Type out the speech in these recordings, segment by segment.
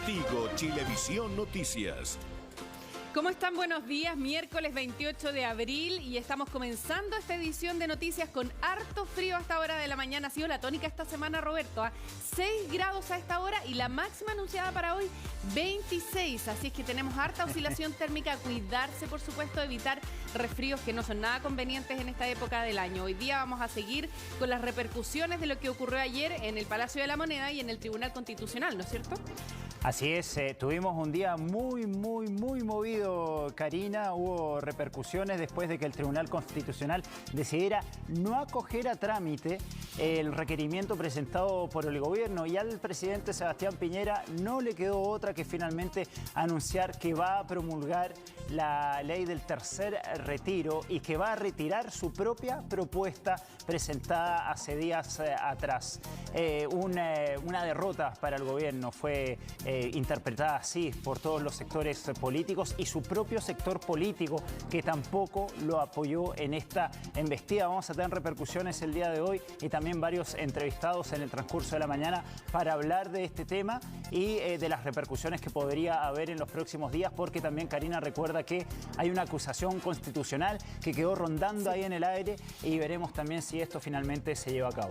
Contigo, Chilevisión Noticias. ¿Cómo están? Buenos días, miércoles 28 de abril y estamos comenzando esta edición de noticias con harto frío a esta hora de la mañana. Ha sido la tónica esta semana, Roberto, a 6 grados a esta hora y la máxima anunciada para hoy 26. Así es que tenemos harta oscilación térmica, cuidarse por supuesto, evitar resfríos que no son nada convenientes en esta época del año. Hoy día vamos a seguir con las repercusiones de lo que ocurrió ayer en el Palacio de la Moneda y en el Tribunal Constitucional, ¿no es cierto? Así es, tuvimos un día muy movido, Karina. Hubo repercusiones después de que el Tribunal Constitucional decidiera no acoger a trámite el requerimiento presentado por el gobierno y al presidente Sebastián Piñera no le quedó otra que finalmente anunciar que va a promulgar la ley del tercer retiro y que va a retirar su propia propuesta presentada hace días atrás. Una derrota para el gobierno fue interpretada así por todos los sectores políticos y su propio sector político que tampoco lo apoyó en esta embestida. Vamos a tener repercusiones el día de hoy y también varios entrevistados en el transcurso de la mañana para hablar de este tema y de las repercusiones que podría haber en los próximos días, porque también Karina recuerda que hay una acusación constitucional que quedó rondando ahí en el aire y veremos también si esto finalmente se lleva a cabo.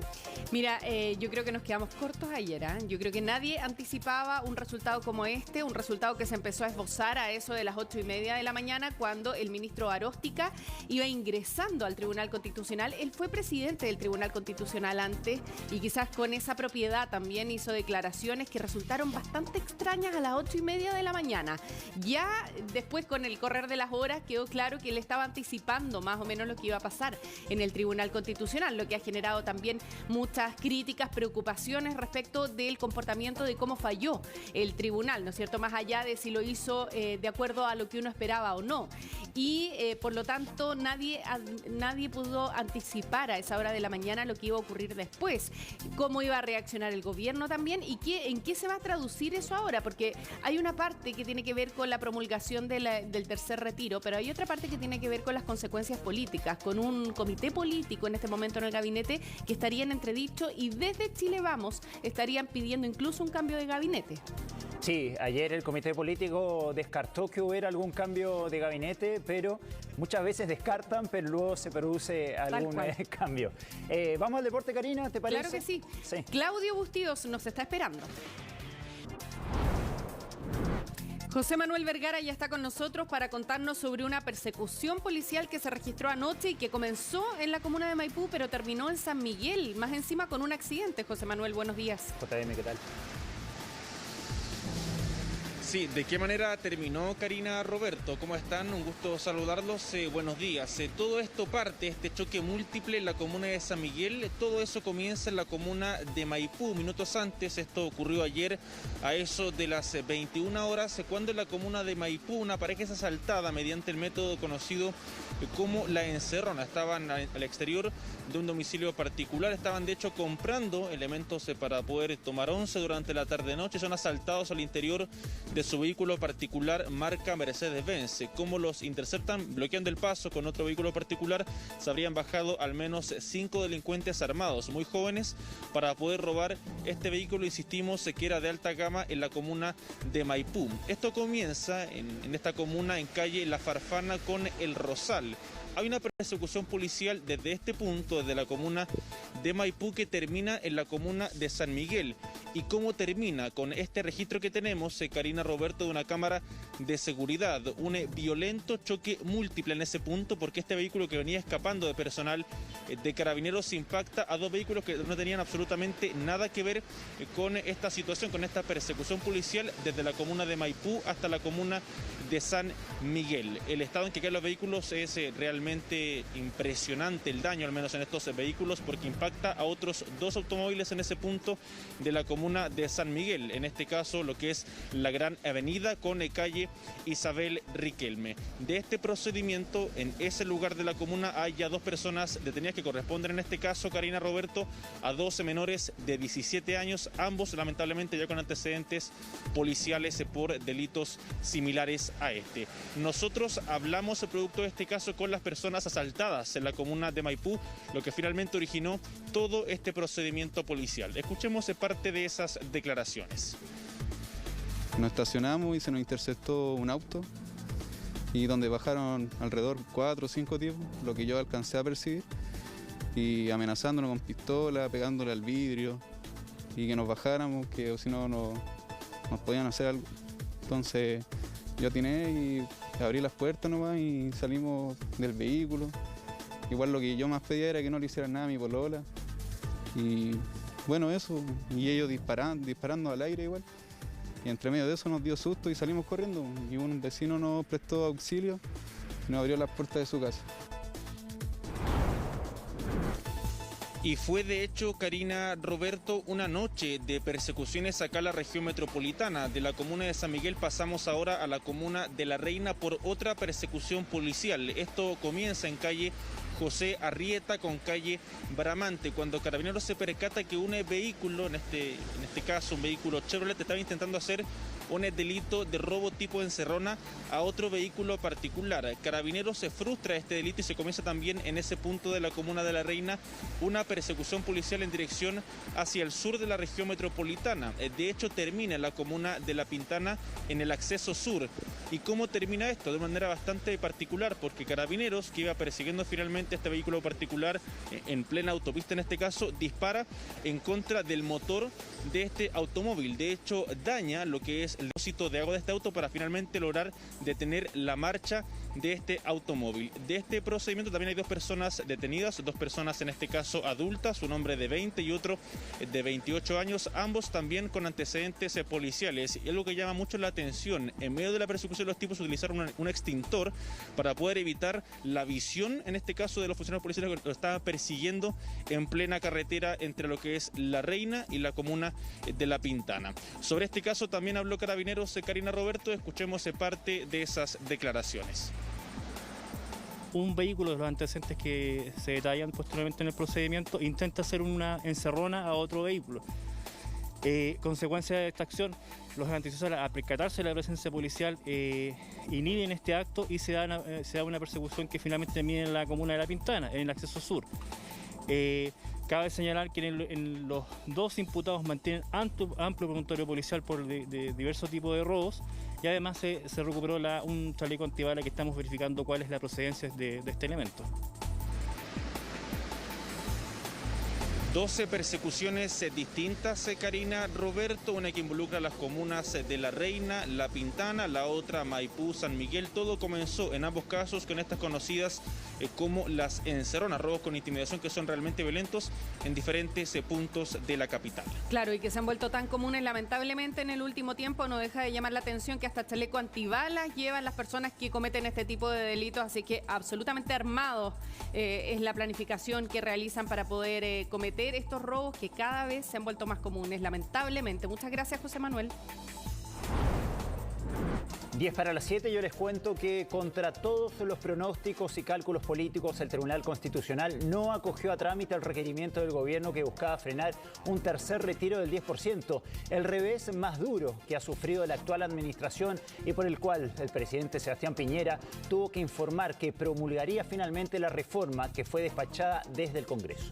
Mira, yo creo que nos quedamos cortos ayer, ¿eh? Yo creo que nadie anticipaba un resultado como este, un resultado que se empezó a esbozar a eso de las 8:30 de la mañana cuando el ministro Aróstica iba ingresando al Tribunal Constitucional. Él fue presidente del Tribunal Constitucional antes y quizás con esa propiedad también hizo declaraciones que resultaron bastante extrañas a las 8:30 de la mañana. Ya después, con el correr de las horas, quedó claro que él estaba anticipando más o menos lo que iba a pasar en el Tribunal Constitucional, lo que ha generado también muchas críticas, preocupaciones respecto del comportamiento de cómo falló el tribunal, ¿no es cierto? Más allá de si lo hizo de acuerdo a lo que uno esperaba o no. Y por lo tanto nadie pudo anticipar a esa hora de la mañana lo que iba a ocurrir después, cómo iba a reaccionar el gobierno también y en qué se va a traducir eso ahora, porque hay una parte que tiene que ver con la promulgación del tercer retiro, pero hay otra parte que tiene que ver con las consecuencias políticas, con un comité político en este momento en el gabinete que estaría en entredicho y desde Chile Vamos estarían pidiendo incluso un cambio de gabinete. Sí, ayer el comité político descartó que hubiera algún cambio de gabinete, pero muchas veces descartan, pero luego se produce algún cambio. Vamos al deporte, Karina, ¿te parece? Claro que sí. Claudio Bustíos nos está esperando. José Manuel Vergara ya está con nosotros para contarnos sobre una persecución policial que se registró anoche y que comenzó en la comuna de Maipú, pero terminó en San Miguel, más encima con un accidente. José Manuel, buenos días. JM, ¿qué tal? Sí, ¿de qué manera terminó, Karina, Roberto? ¿Cómo están? Un gusto saludarlos. Buenos días. Todo esto parte, este choque múltiple en la comuna de San Miguel, todo eso comienza en la comuna de Maipú. Minutos antes, esto ocurrió ayer a eso de las 21 horas, cuando en la comuna de Maipú una pareja es asaltada mediante el método conocido como la encerrona. Estaban al exterior de un domicilio particular, estaban de hecho comprando elementos para poder tomar once durante la tarde-noche, son asaltados al interior de su vehículo particular marca Mercedes-Benz. Como los interceptan bloqueando el paso con otro vehículo particular, se habrían bajado al menos 5 delincuentes armados, muy jóvenes, para poder robar este vehículo, insistimos, que era de alta gama en la comuna de Maipú. Esto comienza en esta comuna, en calle La Farfana con El Rosal. Hay una persecución policial desde este punto, desde la comuna de Maipú, que termina en la comuna de San Miguel. ¿Y cómo termina? Con este registro que tenemos, Karina, Roberto, de una cámara de seguridad. Un violento choque múltiple en ese punto, porque este vehículo que venía escapando de personal de Carabineros impacta a dos vehículos que no tenían absolutamente nada que ver con esta situación, con esta persecución policial desde la comuna de Maipú hasta la comuna de San Miguel. El estado en que caen los vehículos es realmente impresionante, el daño al menos en estos vehículos, porque impacta a otros dos automóviles en ese punto de la comuna de San Miguel, en este caso lo que es la Gran Avenida con calle Isabel Riquelme. De este procedimiento, en ese lugar de la comuna hay ya dos personas detenidas que corresponden en este caso, Karina, Roberto, a 12 menores de 17 años, ambos lamentablemente ya con antecedentes policiales por delitos similares a este. Nosotros hablamos, producto de este caso, con las personas asaltadas en la comuna de Maipú, lo que finalmente originó todo este procedimiento policial. Escuchemos parte de esas declaraciones. Nos estacionamos y se nos interceptó un auto y donde bajaron alrededor 4 o 5 tipos, lo que yo alcancé a percibir, y amenazándonos con pistola, pegándole al vidrio y que nos bajáramos, que si no nos podían hacer algo. Entonces yo atiné y abrí las puertas nomás y salimos del vehículo. Igual lo que yo más pedía era que no le hicieran nada a mi polola. Y bueno, eso, y ellos disparando al aire igual. Y entre medio de eso nos dio susto y salimos corriendo. Y un vecino nos prestó auxilio y nos abrió las puertas de su casa. Y fue de hecho, Karina, Roberto, una noche de persecuciones acá en la región metropolitana. De la comuna de San Miguel pasamos ahora a la comuna de La Reina por otra persecución policial. Esto comienza en calle José Arrieta con calle Bramante, cuando Carabineros se percata que un vehículo, en este caso un vehículo Chevrolet, estaba intentando hacer un delito de robo tipo encerrona a otro vehículo particular. Carabineros se frustra este delito y se comienza también en ese punto de la comuna de La Reina una persecución policial en dirección hacia el sur de la región metropolitana. De hecho, termina en la comuna de La Pintana en el acceso sur. ¿Y cómo termina esto? De manera bastante particular, porque Carabineros, que iba persiguiendo finalmente este vehículo particular en plena autopista en este caso, dispara en contra del motor de este automóvil. De hecho, daña lo que es el depósito de agua de este auto para finalmente lograr detener la marcha de este automóvil. De este procedimiento también hay 2 personas detenidas, 2 personas en este caso adultas, un hombre de 20 y otro de 28 años, ambos también con antecedentes policiales. Y algo que llama mucho la atención, en medio de la persecución los tipos utilizaron un extintor para poder evitar la visión, en este caso de los funcionarios policiales que lo estaban persiguiendo en plena carretera entre lo que es La Reina y la comuna de La Pintana. Sobre este caso también habló Carabineros, Karina, Roberto, escuchemos parte de esas declaraciones. Un vehículo de los antecedentes que se detallan posteriormente en el procedimiento intenta hacer una encerrona a otro vehículo. Consecuencia de esta acción, los antecesores, al percatarse de la presencia policial, inhiben este acto y se da una persecución que finalmente termina en la comuna de La Pintana, en el acceso sur. Cabe señalar que en los 2 imputados mantienen amplio prontuario policial por de diversos tipos de robos, y además se recuperó un chaleco antibala que estamos verificando cuál es la procedencia de este elemento. 12 persecuciones distintas, Karina, Roberto, una que involucra las comunas de La Reina, La Pintana, la otra Maipú, San Miguel. Todo comenzó en ambos casos con estas conocidas como las encerronas, robos con intimidación que son realmente violentos en diferentes puntos de la capital. Claro, y que se han vuelto tan comunes lamentablemente en el último tiempo. No deja de llamar la atención que hasta chaleco antibalas llevan las personas que cometen este tipo de delitos, así que absolutamente armados es la planificación que realizan para poder cometer estos robos que cada vez se han vuelto más comunes, lamentablemente. Muchas gracias, José Manuel. 10 para las 7, yo les cuento que contra todos los pronósticos y cálculos políticos, el Tribunal Constitucional no acogió a trámite el requerimiento del gobierno que buscaba frenar un tercer retiro del 10%, el revés más duro que ha sufrido la actual administración y por el cual el presidente Sebastián Piñera tuvo que informar que promulgaría finalmente la reforma que fue despachada desde el Congreso.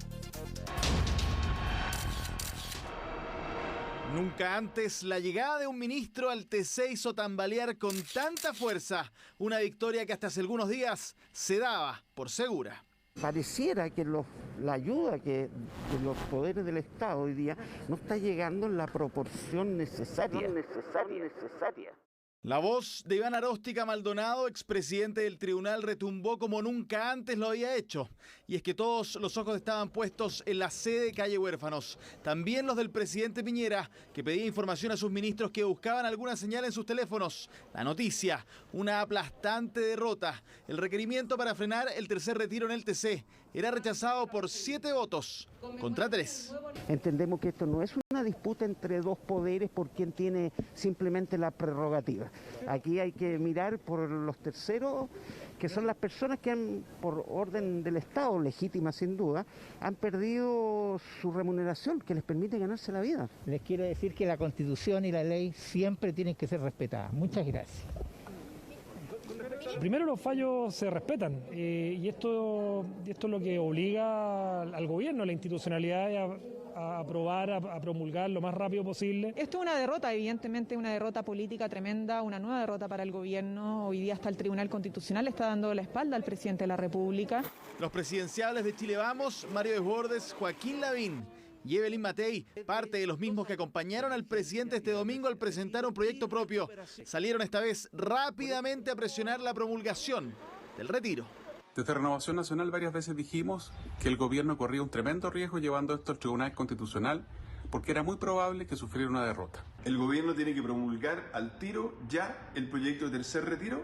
Nunca antes la llegada de un ministro al TC hizo tambalear con tanta fuerza una victoria que hasta hace algunos días se daba por segura. Pareciera que la ayuda que de los poderes del Estado hoy día no está llegando en la proporción necesaria. La voz de Iván Aróstica Maldonado, expresidente del tribunal, retumbó como nunca antes lo había hecho. Y es que todos los ojos estaban puestos en la sede de Calle Huérfanos. También los del presidente Piñera, que pedía información a sus ministros que buscaban alguna señal en sus teléfonos. La noticia, una aplastante derrota. El requerimiento para frenar el tercer retiro en el TC era rechazado por 7 votos contra 3. Entendemos que esto no es una disputa entre 2 poderes por quien tiene simplemente la prerrogativa. Aquí hay que mirar por los terceros, que son las personas que han, por orden del Estado, legítima sin duda, han perdido su remuneración que les permite ganarse la vida. Les quiero decir que la Constitución y la ley siempre tienen que ser respetadas. Muchas gracias. Primero, los fallos se respetan y esto es lo que obliga al gobierno, a la institucionalidad, a aprobar, a promulgar lo más rápido posible. Esto es una derrota, evidentemente una derrota política tremenda, una nueva derrota para el gobierno. Hoy día hasta el Tribunal Constitucional le está dando la espalda al presidente de la República. Los presidenciables de Chile Vamos, Mario Desbordes, Joaquín Lavín y Evelyn Matei, parte de los mismos que acompañaron al presidente este domingo al presentar un proyecto propio, salieron esta vez rápidamente a presionar la promulgación del retiro. Desde Renovación Nacional varias veces dijimos que el gobierno corría un tremendo riesgo llevando esto al Tribunal Constitucional porque era muy probable que sufriera una derrota. El gobierno tiene que promulgar al tiro ya el proyecto de tercer retiro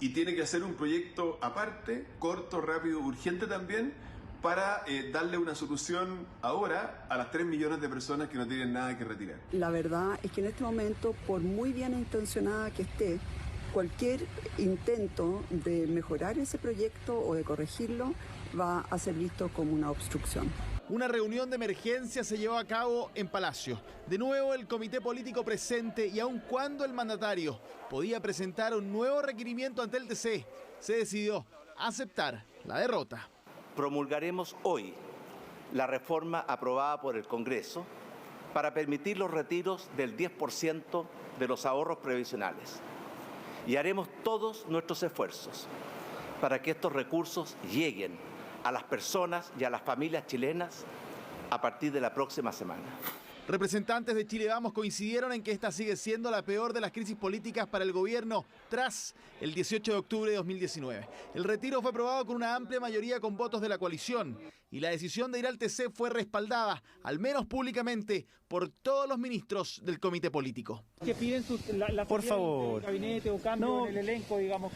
y tiene que hacer un proyecto aparte, corto, rápido, urgente también, para darle una solución ahora a las 3 millones de personas que no tienen nada que retirar. La verdad es que en este momento, por muy bien intencionada que esté, cualquier intento de mejorar ese proyecto o de corregirlo va a ser visto como una obstrucción. Una reunión de emergencia se llevó a cabo en Palacio. De nuevo el comité político presente y aun cuando el mandatario podía presentar un nuevo requerimiento ante el TC, se decidió aceptar la derrota. Promulgaremos hoy la reforma aprobada por el Congreso para permitir los retiros del 10% de los ahorros previsionales. Y haremos todos nuestros esfuerzos para que estos recursos lleguen a las personas y a las familias chilenas a partir de la próxima semana. Representantes de Chile Vamos coincidieron en que esta sigue siendo la peor de las crisis políticas para el gobierno tras el 18 de octubre de 2019. El retiro fue aprobado con una amplia mayoría con votos de la coalición y la decisión de ir al TC fue respaldada, al menos públicamente, por todos los ministros del comité político. Que piden por favor, gabinete o cambio en el elenco, digamos.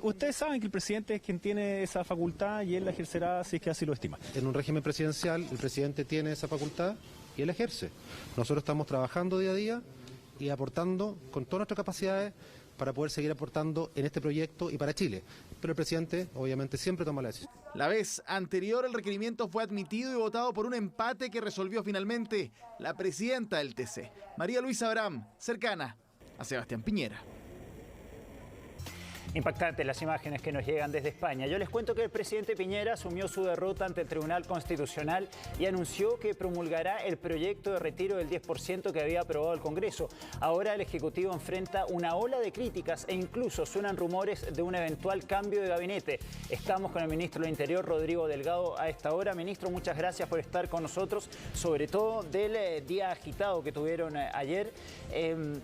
Ustedes saben que el presidente es quien tiene esa facultad y él la ejercerá si es que así lo estima. En un régimen presidencial, el presidente tiene esa facultad y él ejerce. Nosotros estamos trabajando día a día y aportando con todas nuestras capacidades para poder seguir aportando en este proyecto y para Chile. Pero el presidente, obviamente, siempre toma la decisión. La vez anterior, el requerimiento fue admitido y votado por un empate que resolvió finalmente la presidenta del TC, María Luisa Abraham, cercana a Sebastián Piñera. Impactantes las imágenes que nos llegan desde España. Yo les cuento que el presidente Piñera asumió su derrota ante el Tribunal Constitucional y anunció que promulgará el proyecto de retiro del 10% que había aprobado el Congreso. Ahora el Ejecutivo enfrenta una ola de críticas e incluso suenan rumores de un eventual cambio de gabinete. Estamos con el ministro del Interior, Rodrigo Delgado, a esta hora. Ministro, muchas gracias por estar con nosotros, sobre todo del día agitado que tuvieron ayer.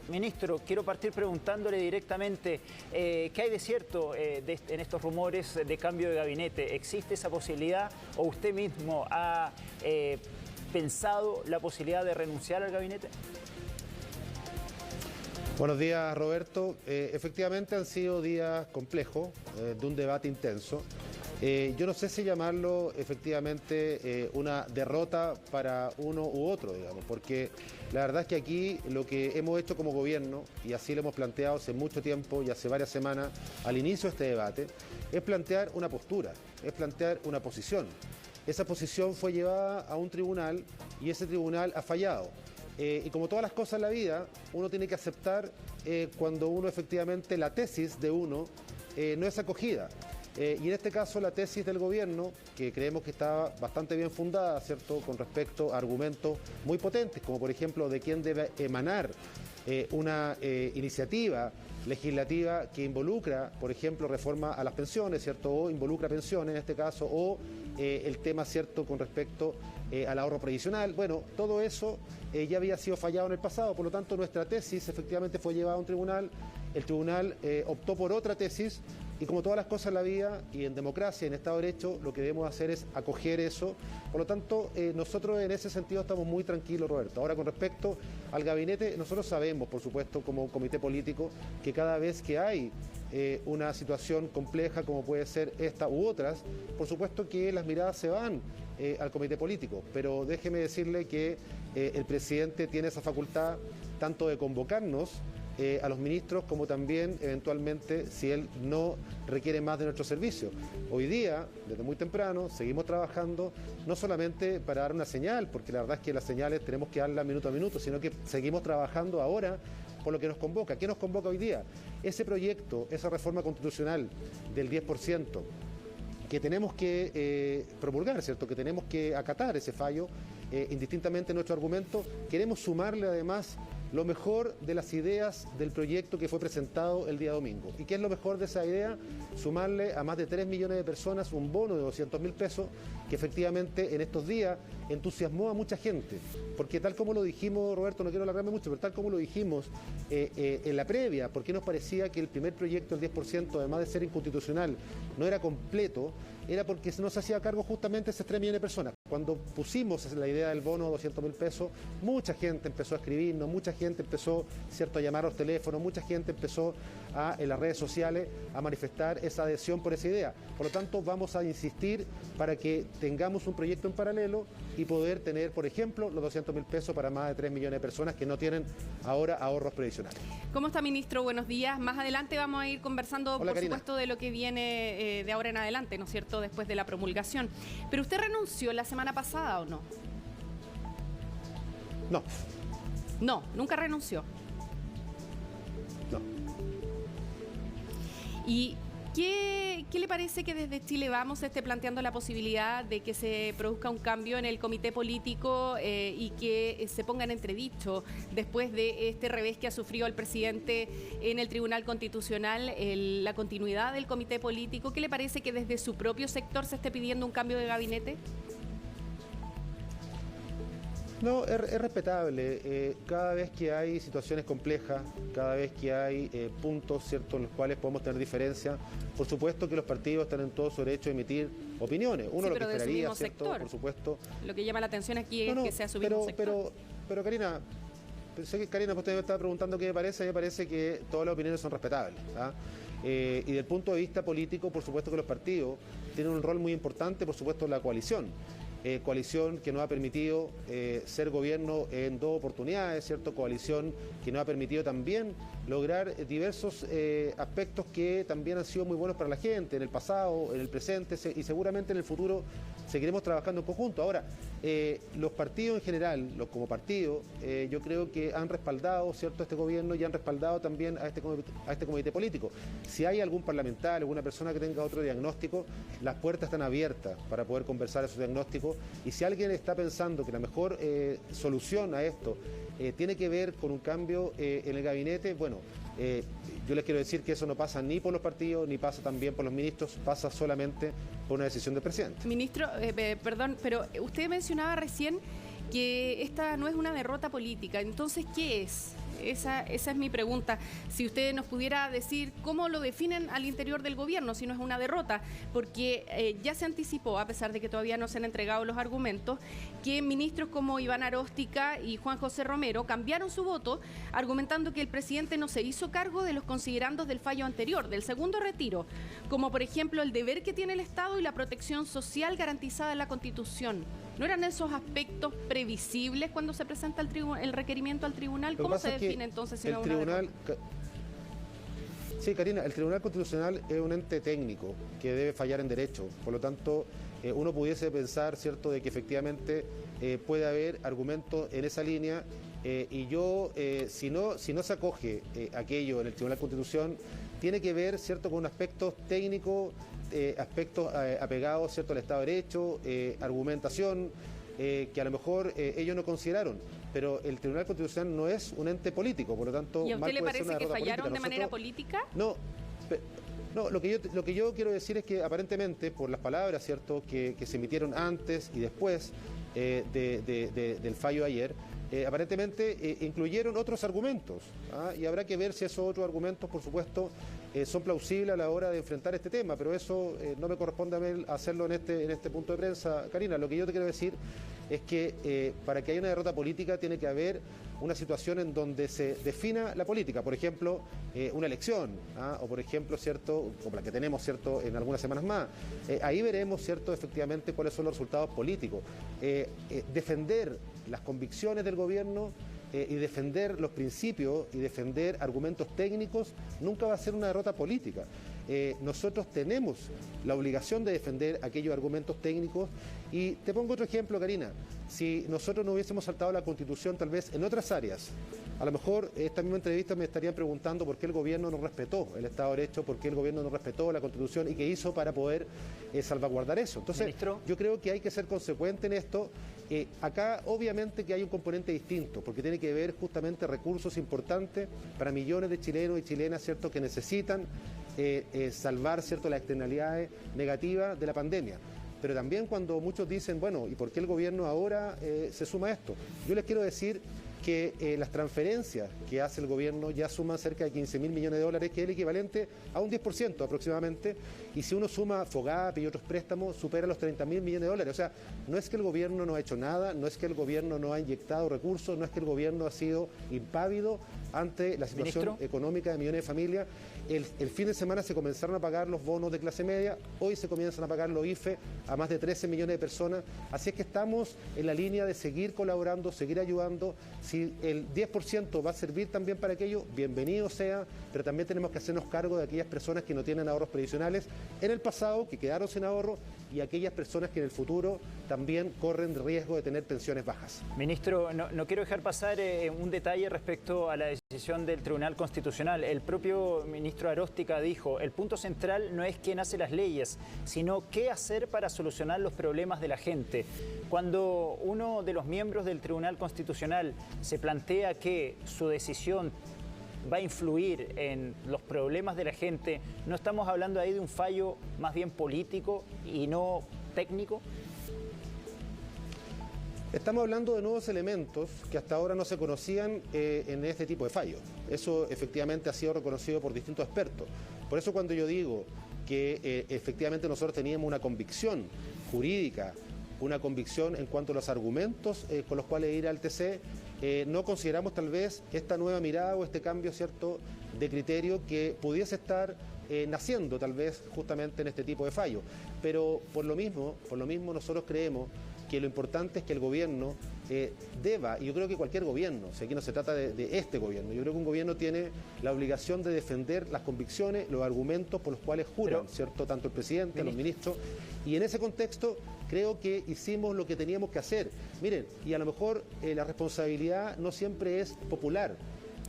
Ministro, quiero partir preguntándole directamente ¿qué hay de cierto en estos rumores de cambio de gabinete? ¿Existe esa posibilidad o usted mismo ha pensado la posibilidad de renunciar al gabinete? Buenos días, Roberto. Efectivamente han sido días complejos, de un debate intenso. Yo no sé si llamarlo efectivamente una derrota para uno u otro, digamos, porque la verdad es que aquí lo que hemos hecho como gobierno, y así lo hemos planteado hace mucho tiempo y hace varias semanas al inicio de este debate, es plantear una postura, es plantear una posición. Esa posición fue llevada a un tribunal y ese tribunal ha fallado. Y como todas las cosas en la vida, uno tiene que aceptar cuando uno efectivamente, la tesis de uno no es acogida. Y en este caso la tesis del gobierno, que creemos que está bastante bien fundada, ¿cierto?, con respecto a argumentos muy potentes, como por ejemplo de quién debe emanar una iniciativa legislativa que involucra, por ejemplo, reforma a las pensiones, ¿cierto?, o involucra pensiones en este caso, o el tema, ¿cierto?, con respecto al ahorro previsional. Bueno, todo eso ya había sido fallado en el pasado, por lo tanto nuestra tesis efectivamente fue llevada a un tribunal, el tribunal optó por otra tesis. Y como todas las cosas en la vida y en democracia, en Estado de Derecho, lo que debemos hacer es acoger eso. Por lo tanto, nosotros en ese sentido estamos muy tranquilos, Roberto. Ahora, con respecto al gabinete, nosotros sabemos, por supuesto, como comité político, que cada vez que hay una situación compleja como puede ser esta u otras, por supuesto que las miradas se van al comité político. Pero déjeme decirle que el presidente tiene esa facultad tanto de convocarnos a los ministros como también eventualmente si él no requiere más de nuestro servicio. Hoy día, desde muy temprano, seguimos trabajando no solamente para dar una señal, porque la verdad es que las señales tenemos que darlas minuto a minuto, sino que seguimos trabajando ahora por lo que nos convoca. ¿Qué nos convoca hoy día? Ese proyecto, esa reforma constitucional del 10%, que tenemos que promulgar, ¿cierto?, que tenemos que acatar ese fallo, indistintamente nuestro argumento, queremos sumarle además lo mejor de las ideas del proyecto que fue presentado el día domingo. ¿Y qué es lo mejor de esa idea? Sumarle a más de 3 millones de personas un bono de 200.000 pesos que efectivamente en estos días entusiasmó a mucha gente. Porque tal como lo dijimos, Roberto, no quiero alargarme mucho, pero tal como lo dijimos en la previa, porque nos parecía que el primer proyecto, el 10%, además de ser inconstitucional, no era completo, era porque no se hacía cargo justamente de esas 3 millones de personas. Cuando pusimos la idea del bono de 200.000 pesos, mucha gente empezó a escribirnos, mucha gente empezó, ¿cierto?, a llamar a los teléfonos, mucha gente empezó en las redes sociales a manifestar esa adhesión por esa idea. Por lo tanto, vamos a insistir para que tengamos un proyecto en paralelo y poder tener, por ejemplo, los 200.000 pesos para más de 3 millones de personas que no tienen ahora ahorros previsionales. ¿Cómo está, ministro? Buenos días. Más adelante vamos a ir conversando, Hola, por supuesto, de lo que viene de ahora en adelante, ¿no es cierto?, después de la promulgación. ¿Pero usted renunció la semana pasada o no? No. No, nunca renunció. No. ¿Y qué le parece que desde Chile Vamos se esté planteando la posibilidad de que se produzca un cambio en el comité político y que se ponga en entredicho después de este revés que ha sufrido el presidente en el Tribunal Constitucional, la continuidad del comité político? ¿Qué le parece que desde su propio sector se esté pidiendo un cambio de gabinete? No, es respetable. Cada vez que hay situaciones complejas, cada vez que hay puntos, ¿cierto?, en los cuales podemos tener diferencias, por supuesto que los partidos están en todo su derecho a emitir opiniones. Uno sí, lo que esperaría, ¿cierto?, sector. por supuesto. Lo que llama la atención aquí es que sea su mismo sector. Pero Karina, sé que Karina, usted me estaba preguntando qué me parece que todas las opiniones son respetables. ¿Ah? Y desde el punto de vista político, por supuesto que los partidos tienen un rol muy importante, por supuesto, en la coalición. Coalición que nos ha permitido ser gobierno en 2 oportunidades, ¿cierto? Coalición que nos ha permitido también lograr diversos aspectos que también han sido muy buenos para la gente en el pasado, en el presente y seguramente en el futuro seguiremos trabajando en conjunto. Ahora, los partidos en general, como partido, yo creo que han respaldado, ¿cierto?, a este gobierno y han respaldado también a este comité político. Si hay algún parlamentario, alguna persona que tenga otro diagnóstico, las puertas están abiertas para poder conversar esos diagnósticos. Y si alguien está pensando que la mejor solución a esto tiene que ver con un cambio en el gabinete, bueno, yo les quiero decir que eso no pasa ni por los partidos, ni pasa también por los ministros, pasa solamente por una decisión del presidente. Ministro, perdón, pero usted mencionaba recién que esta no es una derrota política. Entonces, ¿qué es? Esa es mi pregunta. Si usted nos pudiera decir cómo lo definen al interior del gobierno, si no es una derrota, porque ya se anticipó, a pesar de que todavía no se han entregado los argumentos, que ministros como Iván Aróstica y Juan José Romero cambiaron su voto, argumentando que el presidente no se hizo cargo de los considerandos del fallo anterior, del segundo retiro, como por ejemplo el deber que tiene el Estado y la protección social garantizada en la Constitución. ¿No eran esos aspectos previsibles cuando se presenta el requerimiento al tribunal? ¿Cómo se define entonces si no es una derrota? Sí, Karina, el Tribunal Constitucional es un ente técnico que debe fallar en derecho. Por lo tanto, uno pudiese pensar, ¿cierto?, de que efectivamente puede haber argumentos en esa línea y yo, si no se acoge aquello en el Tribunal Constitución, tiene que ver, ¿cierto?, con aspectos técnicos, aspectos apegados, ¿cierto?, al Estado de Derecho, argumentación, que a lo mejor ellos no consideraron. Pero el Tribunal Constitucional no es un ente político, por lo tanto... ¿Y a usted le parece que fallaron de manera política? No, lo que yo quiero decir es que aparentemente, por las palabras, ¿cierto?, que se emitieron antes y después del fallo ayer, aparentemente incluyeron otros argumentos, ¿ah? Y habrá que ver si esos otros argumentos, por supuesto, son plausibles a la hora de enfrentar este tema, pero eso no me corresponde a mí hacerlo en este punto de prensa, Karina. Lo que yo te quiero decir es que para que haya una derrota política tiene que haber una situación en donde se defina la política, por ejemplo, una elección, ¿ah? O por ejemplo, ¿cierto?, como la que tenemos, ¿cierto?, en algunas semanas más. Ahí veremos, ¿cierto?, efectivamente cuáles son los resultados políticos. Defender las convicciones del gobierno y defender los principios y defender argumentos técnicos nunca va a ser una derrota política. Nosotros tenemos la obligación de defender aquellos argumentos técnicos y te pongo otro ejemplo, Karina. si nosotros no hubiésemos saltado la Constitución tal vez en otras áreas, a lo mejor esta misma entrevista me estarían preguntando por qué el gobierno no respetó el Estado de Derecho, por qué el gobierno no respetó la Constitución y qué hizo para poder salvaguardar eso. Entonces, ¿Ministro? Yo creo que hay que ser consecuente en esto. Acá obviamente que hay un componente distinto, porque tiene que ver justamente recursos importantes para millones de chilenos y chilenas, ¿cierto?, que necesitan salvar, ¿cierto?, las externalidades negativas de la pandemia. Pero también cuando muchos dicen, bueno, ¿y por qué el gobierno ahora se suma a esto? Yo les quiero decir que las transferencias que hace el gobierno ya suman cerca de 15.000 millones de dólares, que es el equivalente a un 10% aproximadamente, y si uno suma FOGAP y otros préstamos, supera los 30.000 millones de dólares. O sea, no es que el gobierno no ha hecho nada, no es que el gobierno no ha inyectado recursos, no es que el gobierno ha sido impávido ante la situación ¿Ministro? económica de millones de familias. El fin de semana se comenzaron a pagar los bonos de clase media, hoy se comienzan a pagar los IFE a más de 13 millones de personas, así es que estamos en la línea de seguir colaborando, seguir ayudando. Si el 10% va a servir también para aquello, bienvenido sea, pero también tenemos que hacernos cargo de aquellas personas que no tienen ahorros previsionales en el pasado, que quedaron sin ahorro, y aquellas personas que en el futuro también corren riesgo de tener pensiones bajas. Ministro, no quiero dejar pasar un detalle respecto a la decisión del Tribunal Constitucional. El propio ministro Aróstica dijo, el punto central no es quién hace las leyes, sino qué hacer para solucionar los problemas de la gente. Cuando uno de los miembros del Tribunal Constitucional se plantea que su decisión va a influir en los problemas de la gente, ¿no estamos hablando ahí de un fallo más bien político y no técnico? Estamos hablando de nuevos elementos que hasta ahora no se conocían en este tipo de fallos. Eso efectivamente ha sido reconocido por distintos expertos. Por eso cuando yo digo que efectivamente nosotros teníamos una convicción jurídica, una convicción en cuanto a los argumentos con los cuales ir al TC, no consideramos tal vez esta nueva mirada o este cambio, ¿cierto?, de criterio que pudiese estar naciendo tal vez justamente en este tipo de fallos. Pero por lo mismo nosotros creemos que lo importante es que el gobierno deba, y yo creo que cualquier gobierno, si aquí no se trata de este gobierno, yo creo que un gobierno tiene la obligación de defender las convicciones, los argumentos por los cuales juran, ¿cierto?, tanto el presidente, los ministros, y en ese contexto creo que hicimos lo que teníamos que hacer. Miren, y a lo mejor la responsabilidad no siempre es popular,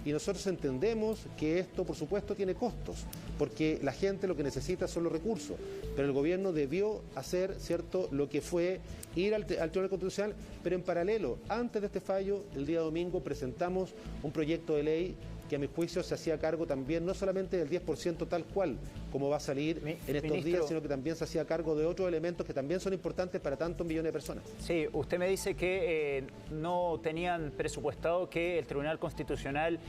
y nosotros entendemos que esto, por supuesto, tiene costos, porque la gente lo que necesita son los recursos, pero el gobierno debió hacer, ¿cierto?, lo que fue ir al Tribunal Constitucional, pero en paralelo, antes de este fallo, el día domingo presentamos un proyecto de ley que a mi juicio se hacía cargo también no solamente del 10% tal cual como va a salir en estos días, sino que también se hacía cargo de otros elementos que también son importantes para tantos millones de personas. Sí, usted me dice que no tenían presupuestado que el Tribunal Constitucional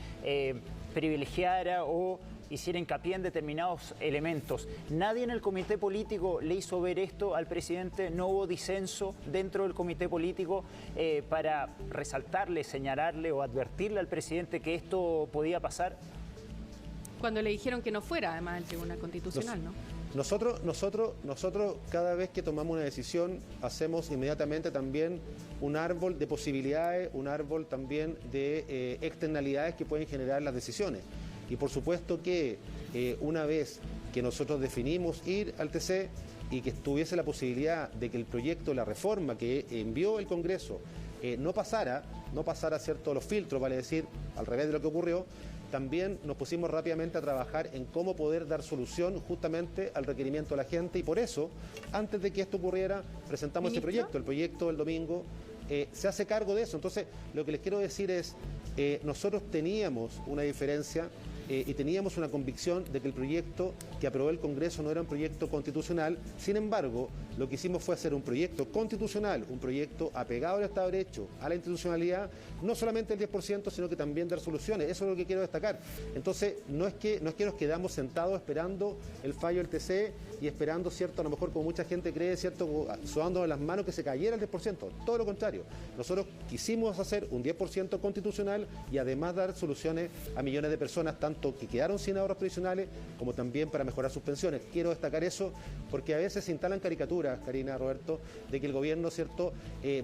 privilegiara o hiciera hincapié en determinados elementos. ¿Nadie en el comité político le hizo ver esto al presidente? ¿No hubo disenso dentro del comité político para resaltarle, señalarle o advertirle al presidente que esto podía pasar? Cuando le dijeron que no fuera, además, el Tribunal Constitucional, ¿no? Nosotros cada vez que tomamos una decisión hacemos inmediatamente también un árbol de posibilidades, un árbol también de externalidades que pueden generar las decisiones. Y por supuesto que una vez que nosotros definimos ir al TC y que tuviese la posibilidad de que el proyecto, la reforma que envió el Congreso no pasara, ¿cierto?, los filtros, vale decir, al revés de lo que ocurrió, también nos pusimos rápidamente a trabajar en cómo poder dar solución justamente al requerimiento de la gente, y por eso, antes de que esto ocurriera, presentamos este proyecto. El proyecto del domingo se hace cargo de eso. Entonces, lo que les quiero decir es, nosotros teníamos una diferencia y teníamos una convicción de que el proyecto que aprobó el Congreso no era un proyecto constitucional. Sin embargo, lo que hicimos fue hacer un proyecto constitucional, un proyecto apegado al Estado de Derecho, a la institucionalidad, no solamente el 10%, sino que también dar soluciones. Eso es lo que quiero destacar. Entonces, no es que nos quedamos sentados esperando el fallo del TC y esperando, ¿cierto?, a lo mejor como mucha gente cree, ¿cierto?, sudando en las manos que se cayera el 10%. Todo lo contrario. Nosotros quisimos hacer un 10% constitucional y además dar soluciones a millones de personas, tanto que quedaron sin ahorros previsionales como también para mejorar sus pensiones. Quiero destacar eso porque a veces se instalan caricaturas, Karina, Roberto, de que el gobierno, ¿cierto?,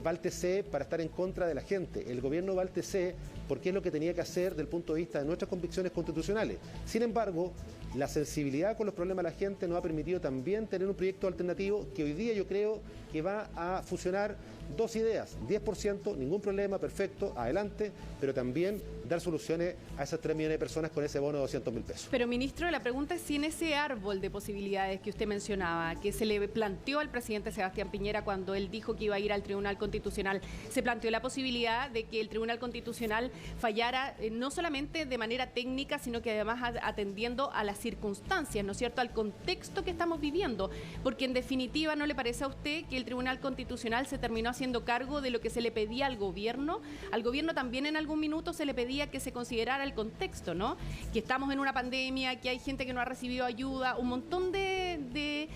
va al TC para estar en contra de la gente. El gobierno va al TC porque es lo que tenía que hacer desde el punto de vista de nuestras convicciones constitucionales. Sin embargo, la sensibilidad con los problemas de la gente nos ha permitido también tener un proyecto alternativo que hoy día yo creo que va a fusionar dos ideas, 10%, ningún problema, perfecto, adelante, pero también dar soluciones a esas 3 millones de personas con ese bono de 200.000 pesos. Pero, ministro, la pregunta es si en ese árbol de posibilidades que usted mencionaba, que se le planteó al presidente Sebastián Piñera cuando él dijo que iba a ir al Tribunal Constitucional, se planteó la posibilidad de que el Tribunal Constitucional fallara no solamente de manera técnica, sino que además atendiendo a las circunstancias, ¿no es cierto?, al contexto que estamos viviendo, porque en definitiva, ¿no le parece a usted que el Tribunal Constitucional se terminó haciendo cargo de lo que se le pedía al gobierno? Al gobierno también en algún minuto se le pedía que se considerara el contexto, ¿no? Que estamos en una pandemia, que hay gente que no ha recibido ayuda, un montón de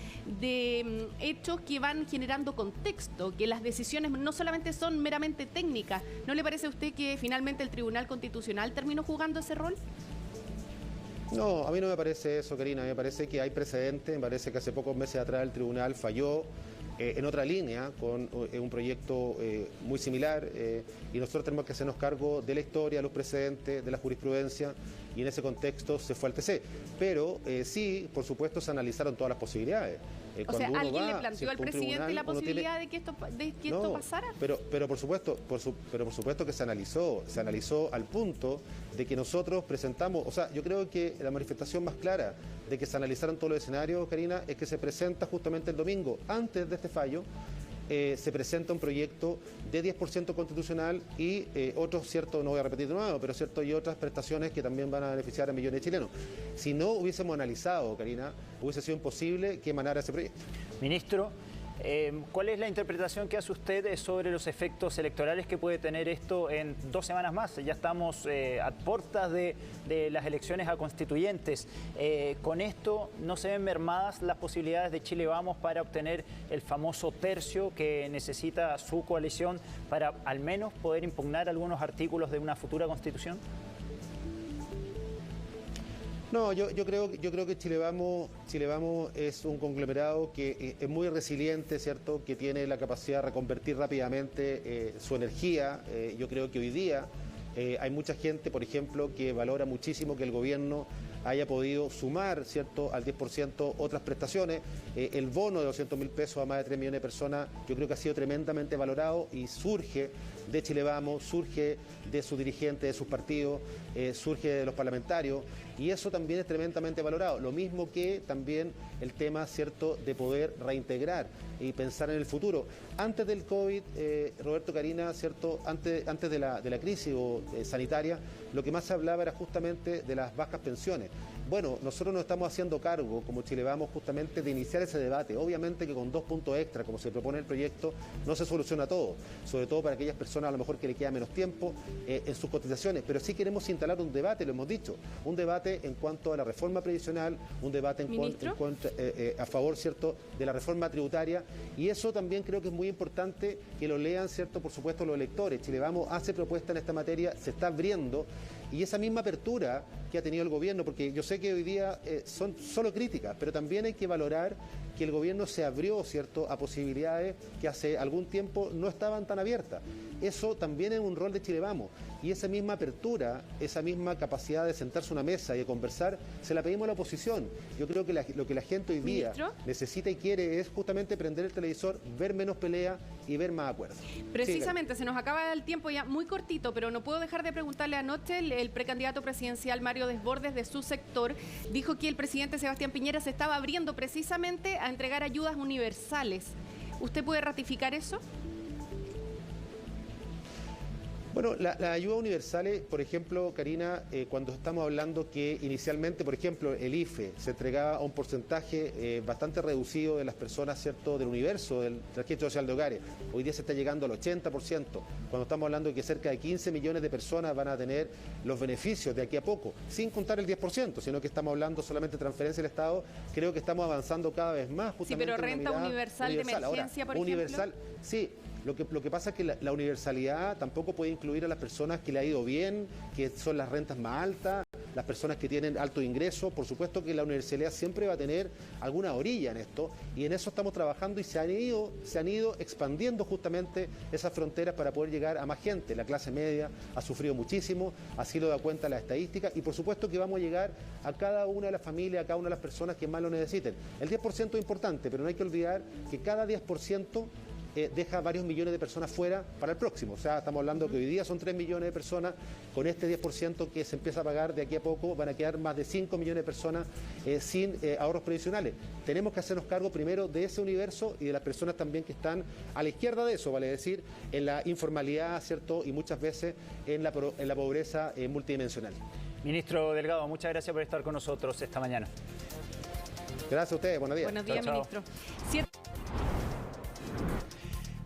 hechos que van generando contexto, que las decisiones no solamente son meramente técnicas. ¿No le parece a usted que finalmente el Tribunal Constitucional terminó jugando ese rol? No, a mí no me parece eso, Karina. Me parece que hay precedentes. Me parece que hace pocos meses atrás el tribunal falló en otra línea con un proyecto muy similar y nosotros tenemos que hacernos cargo de la historia, de los precedentes, de la jurisprudencia, y en ese contexto se fue al TC. Pero sí, por supuesto, se analizaron todas las posibilidades. O sea, ¿alguien le planteó al presidente la posibilidad de que esto pasara? Pero por supuesto que se analizó al punto de que nosotros presentamos, o sea, yo creo que la manifestación más clara de que se analizaron todos los escenarios, Karina, es que se presenta justamente el domingo, antes de este fallo, se presenta un proyecto de 10% constitucional y otros, cierto, no voy a repetir de nuevo, pero cierto, y otras prestaciones que también van a beneficiar a millones de chilenos. Si no hubiésemos analizado, Karina, hubiese sido imposible que emanara ese proyecto. Ministro, ¿cuál es la interpretación que hace usted sobre los efectos electorales que puede tener esto en 2 semanas más? Ya estamos a puertas de las elecciones a constituyentes. ¿Con esto no se ven mermadas las posibilidades de Chile Vamos para obtener el famoso tercio que necesita su coalición para al menos poder impugnar algunos artículos de una futura constitución? No, yo creo que Chile Vamos es un conglomerado que es muy resiliente, ¿cierto? Que tiene la capacidad de reconvertir rápidamente su energía. Yo creo que hoy día hay mucha gente, por ejemplo, que valora muchísimo que el gobierno haya podido sumar, ¿cierto?, al 10% otras prestaciones. El bono de 200.000 pesos a más de 3 millones de personas, yo creo que ha sido tremendamente valorado y surge de Chile Vamos, surge de sus dirigentes, de sus partidos, surge de los parlamentarios, y eso también es tremendamente valorado. Lo mismo que también el tema, ¿cierto?, de poder reintegrar y pensar en el futuro. Antes del COVID, Roberto, Karina, ¿cierto?, antes de la crisis sanitaria, lo que más se hablaba era justamente de las bajas pensiones. Bueno, nosotros nos estamos haciendo cargo, como Chile Vamos, justamente de iniciar ese debate. Obviamente que con 2 puntos extra, como se propone el proyecto, no se soluciona todo, sobre todo para aquellas personas a lo mejor que le queda menos tiempo en sus cotizaciones, pero sí queremos instalar un debate, lo hemos dicho, un debate en cuanto a la reforma previsional, un debate a favor, ¿cierto?, de la reforma tributaria, y eso también creo que es muy importante que lo lean, ¿cierto?, por supuesto, los electores. Chile Vamos hace propuesta en esta materia, se está abriendo, y esa misma apertura que ha tenido el gobierno, porque yo sé que hoy día son solo críticas, pero también hay que valorar que el gobierno se abrió, ¿cierto?, a posibilidades que hace algún tiempo no estaban tan abiertas. Eso también es un rol de Chile Vamos, y esa misma apertura, esa misma capacidad de sentarse a una mesa y de conversar, se la pedimos a la oposición. Yo creo que lo que la gente hoy día necesita y quiere es justamente prender el televisor, ver menos pelea y ver más acuerdos. Precisamente, se nos acaba el tiempo ya muy cortito, pero no puedo dejar de preguntarle anoche, el precandidato presidencial Mario Desbordes, de su sector, dijo que el presidente Sebastián Piñera se estaba abriendo precisamente a entregar ayudas universales. ¿Usted puede ratificar eso? Bueno, las ayudas universales, por ejemplo, Karina, cuando estamos hablando que inicialmente, por ejemplo, el IFE se entregaba a un porcentaje bastante reducido de las personas, ¿cierto?, del universo del registro social de hogares. Hoy día se está llegando al 80%, cuando estamos hablando de que cerca de 15 millones de personas van a tener los beneficios de aquí a poco, sin contar el 10%, sino que estamos hablando solamente de transferencia del Estado. Creo que estamos avanzando cada vez más justamente. Sí, pero renta universal de emergencia, por ejemplo. Sí. Lo que pasa es que la universalidad tampoco puede incluir a las personas que le ha ido bien, que son las rentas más altas, las personas que tienen alto ingreso. Por supuesto que la universalidad siempre va a tener alguna orilla en esto, y en eso estamos trabajando, y se han ido expandiendo justamente esas fronteras para poder llegar a más gente. La clase media ha sufrido muchísimo, así lo da cuenta la estadística, y por supuesto que vamos a llegar a cada una de las familias, a cada una de las personas que más lo necesiten. El 10% es importante, pero no hay que olvidar que cada 10% deja varios millones de personas fuera para el próximo. O sea, estamos hablando que hoy día son 3 millones de personas, con este 10% que se empieza a pagar de aquí a poco van a quedar más de 5 millones de personas sin ahorros previsionales. Tenemos que hacernos cargo primero de ese universo y de las personas también que están a la izquierda de eso, vale decir, en la informalidad, ¿cierto? Y muchas veces en la pobreza multidimensional. Ministro Delgado, muchas gracias por estar con nosotros esta mañana. Gracias a ustedes, buenos días. Buenos días, chao, ministro.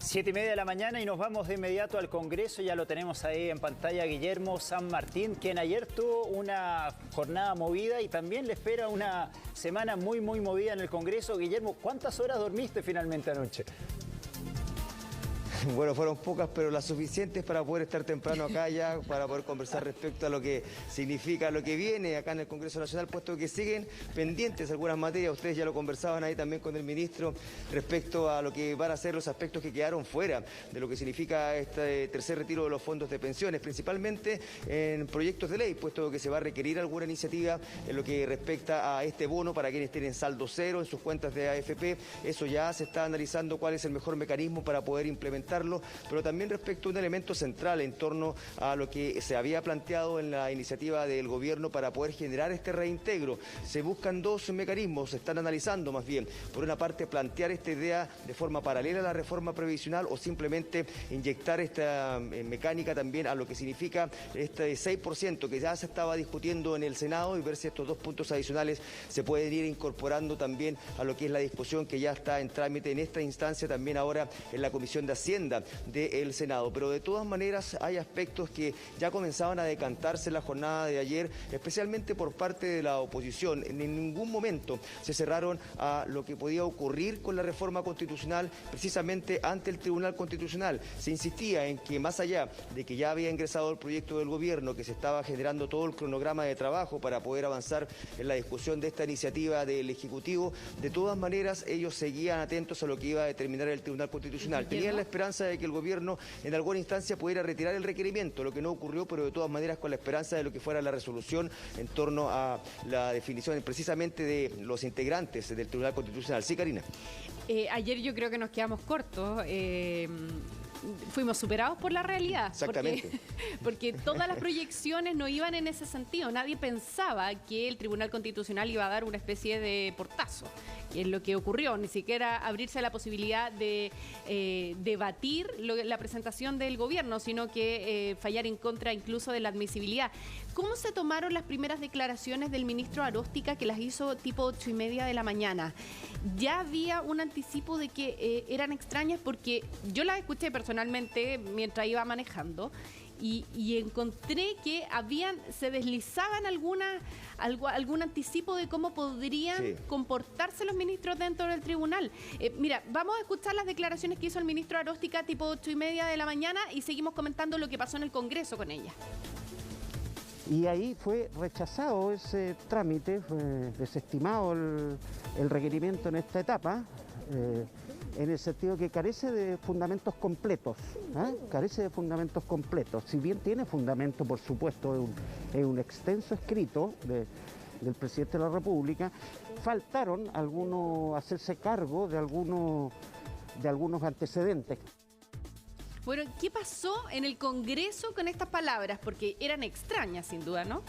7:30 de la mañana y nos vamos de inmediato al Congreso. Ya lo tenemos ahí en pantalla, Guillermo San Martín, quien ayer tuvo una jornada movida y también le espera una semana muy movida en el Congreso. Guillermo, ¿cuántas horas dormiste finalmente anoche? Bueno, fueron pocas, pero las suficientes para poder estar temprano acá ya, para poder conversar respecto a lo que significa, lo que viene acá en el Congreso Nacional, puesto que siguen pendientes algunas materias. Ustedes ya lo conversaban ahí también con el ministro respecto a lo que van a ser los aspectos que quedaron fuera de lo que significa este tercer retiro de los fondos de pensiones, principalmente en proyectos de ley, puesto que se va a requerir alguna iniciativa en lo que respecta a este bono para quienes tienen saldo cero en sus cuentas de AFP. Eso ya se está analizando cuál es el mejor mecanismo para poder implementar, pero también respecto a un elemento central en torno a lo que se había planteado en la iniciativa del gobierno para poder generar este reintegro. Se buscan dos mecanismos, se están analizando más bien. Por una parte, plantear esta idea de forma paralela a la reforma previsional o simplemente inyectar esta mecánica también a lo que significa este 6% que ya se estaba discutiendo en el Senado y ver si estos dos puntos adicionales se pueden ir incorporando también a lo que es la discusión que ya está en trámite en esta instancia también ahora en la Comisión de Hacienda del Senado. Pero de todas maneras hay aspectos que ya comenzaban a decantarse en la jornada de ayer, especialmente por parte de la oposición. En ningún momento se cerraron a lo que podía ocurrir con la reforma constitucional precisamente ante el Tribunal Constitucional. Se insistía en que más allá de que ya había ingresado el proyecto del gobierno, que se estaba generando todo el cronograma de trabajo para poder avanzar en la discusión de esta iniciativa del Ejecutivo, de todas maneras ellos seguían atentos a lo que iba a determinar el Tribunal Constitucional. Tenían la esperanza de que el gobierno en alguna instancia pudiera retirar el requerimiento, lo que no ocurrió, pero de todas maneras con la esperanza de lo que fuera la resolución en torno a la definición precisamente de los integrantes del Tribunal Constitucional. Sí, Karina. Ayer yo creo que nos quedamos cortos. Fuimos superados por la realidad. Exactamente. Porque todas las proyecciones no iban en ese sentido. Nadie pensaba que el Tribunal Constitucional iba a dar una especie de portazo, que es lo que ocurrió. Ni siquiera abrirse a la posibilidad de debatir la presentación del gobierno, sino que fallar en contra incluso de la admisibilidad. ¿Cómo se tomaron las primeras declaraciones del ministro Aróstica, que las hizo tipo 8:30 de la mañana? Ya había un anticipo de que eran extrañas, porque yo las escuché personalmente mientras iba manejando y encontré que se deslizaban algún anticipo de cómo podrían comportarse los ministros dentro del tribunal. Mira, vamos a escuchar las declaraciones que hizo el ministro Aróstica tipo 8:30 de la mañana y seguimos comentando lo que pasó en el Congreso con ella. Y ahí fue rechazado ese trámite, fue desestimado el requerimiento en esta etapa, en el sentido que carece de fundamentos completos, carece de fundamentos completos. Si bien tiene fundamento, por supuesto, es un extenso escrito del presidente de la República, faltaron hacerse cargo de algunos antecedentes. Bueno, ¿qué pasó en el Congreso con estas palabras? Porque eran extrañas, sin duda, ¿no?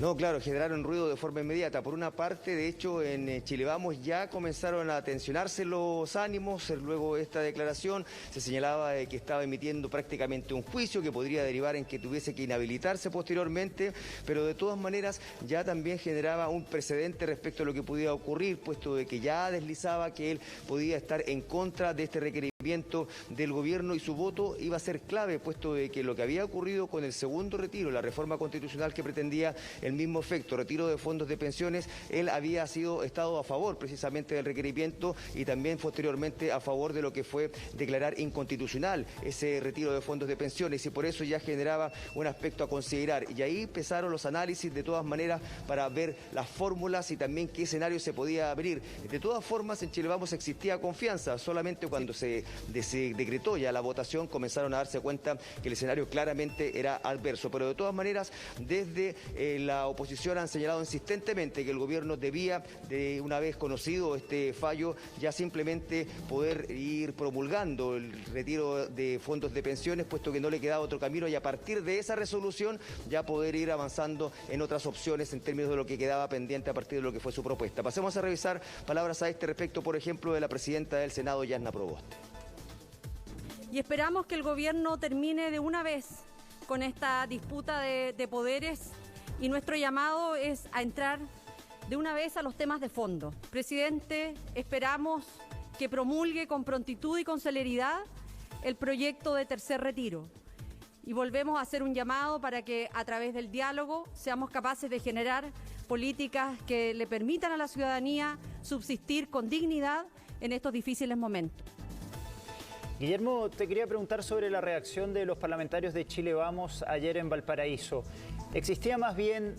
No, claro, generaron ruido de forma inmediata. Por una parte, de hecho, en Chile Vamos ya comenzaron a tensionarse los ánimos. Luego de esta declaración se señalaba de que estaba emitiendo prácticamente un juicio que podría derivar en que tuviese que inhabilitarse posteriormente, pero de todas maneras ya también generaba un precedente respecto a lo que podía ocurrir, puesto de que ya deslizaba que él podía estar en contra de este requerimiento del gobierno y su voto iba a ser clave, puesto de que lo que había ocurrido con el segundo retiro, la reforma constitucional que pretendía el mismo efecto, retiro de fondos de pensiones, él había estado a favor precisamente del requerimiento y también posteriormente a favor de lo que fue declarar inconstitucional ese retiro de fondos de pensiones, y por eso ya generaba un aspecto a considerar. Y ahí empezaron los análisis de todas maneras para ver las fórmulas y también qué escenario se podía abrir. De todas formas, en Chile Vamos existía confianza, solamente cuando se se decretó ya la votación, comenzaron a darse cuenta que el escenario claramente era adverso. Pero de todas maneras, desde la oposición han señalado insistentemente que el gobierno debía, de una vez conocido este fallo, ya simplemente poder ir promulgando el retiro de fondos de pensiones, puesto que no le quedaba otro camino, y a partir de esa resolución ya poder ir avanzando en otras opciones en términos de lo que quedaba pendiente a partir de lo que fue su propuesta. Pasemos a revisar palabras a este respecto, por ejemplo, de la presidenta del Senado, Yasna Proboste. Y esperamos que el gobierno termine de una vez con esta disputa de poderes, y nuestro llamado es a entrar de una vez a los temas de fondo. Presidente, esperamos que promulgue con prontitud y con celeridad el proyecto de tercer retiro. Y volvemos a hacer un llamado para que a través del diálogo seamos capaces de generar políticas que le permitan a la ciudadanía subsistir con dignidad en estos difíciles momentos. Guillermo, te quería preguntar sobre la reacción de los parlamentarios de Chile Vamos ayer en Valparaíso. ¿Existía más bien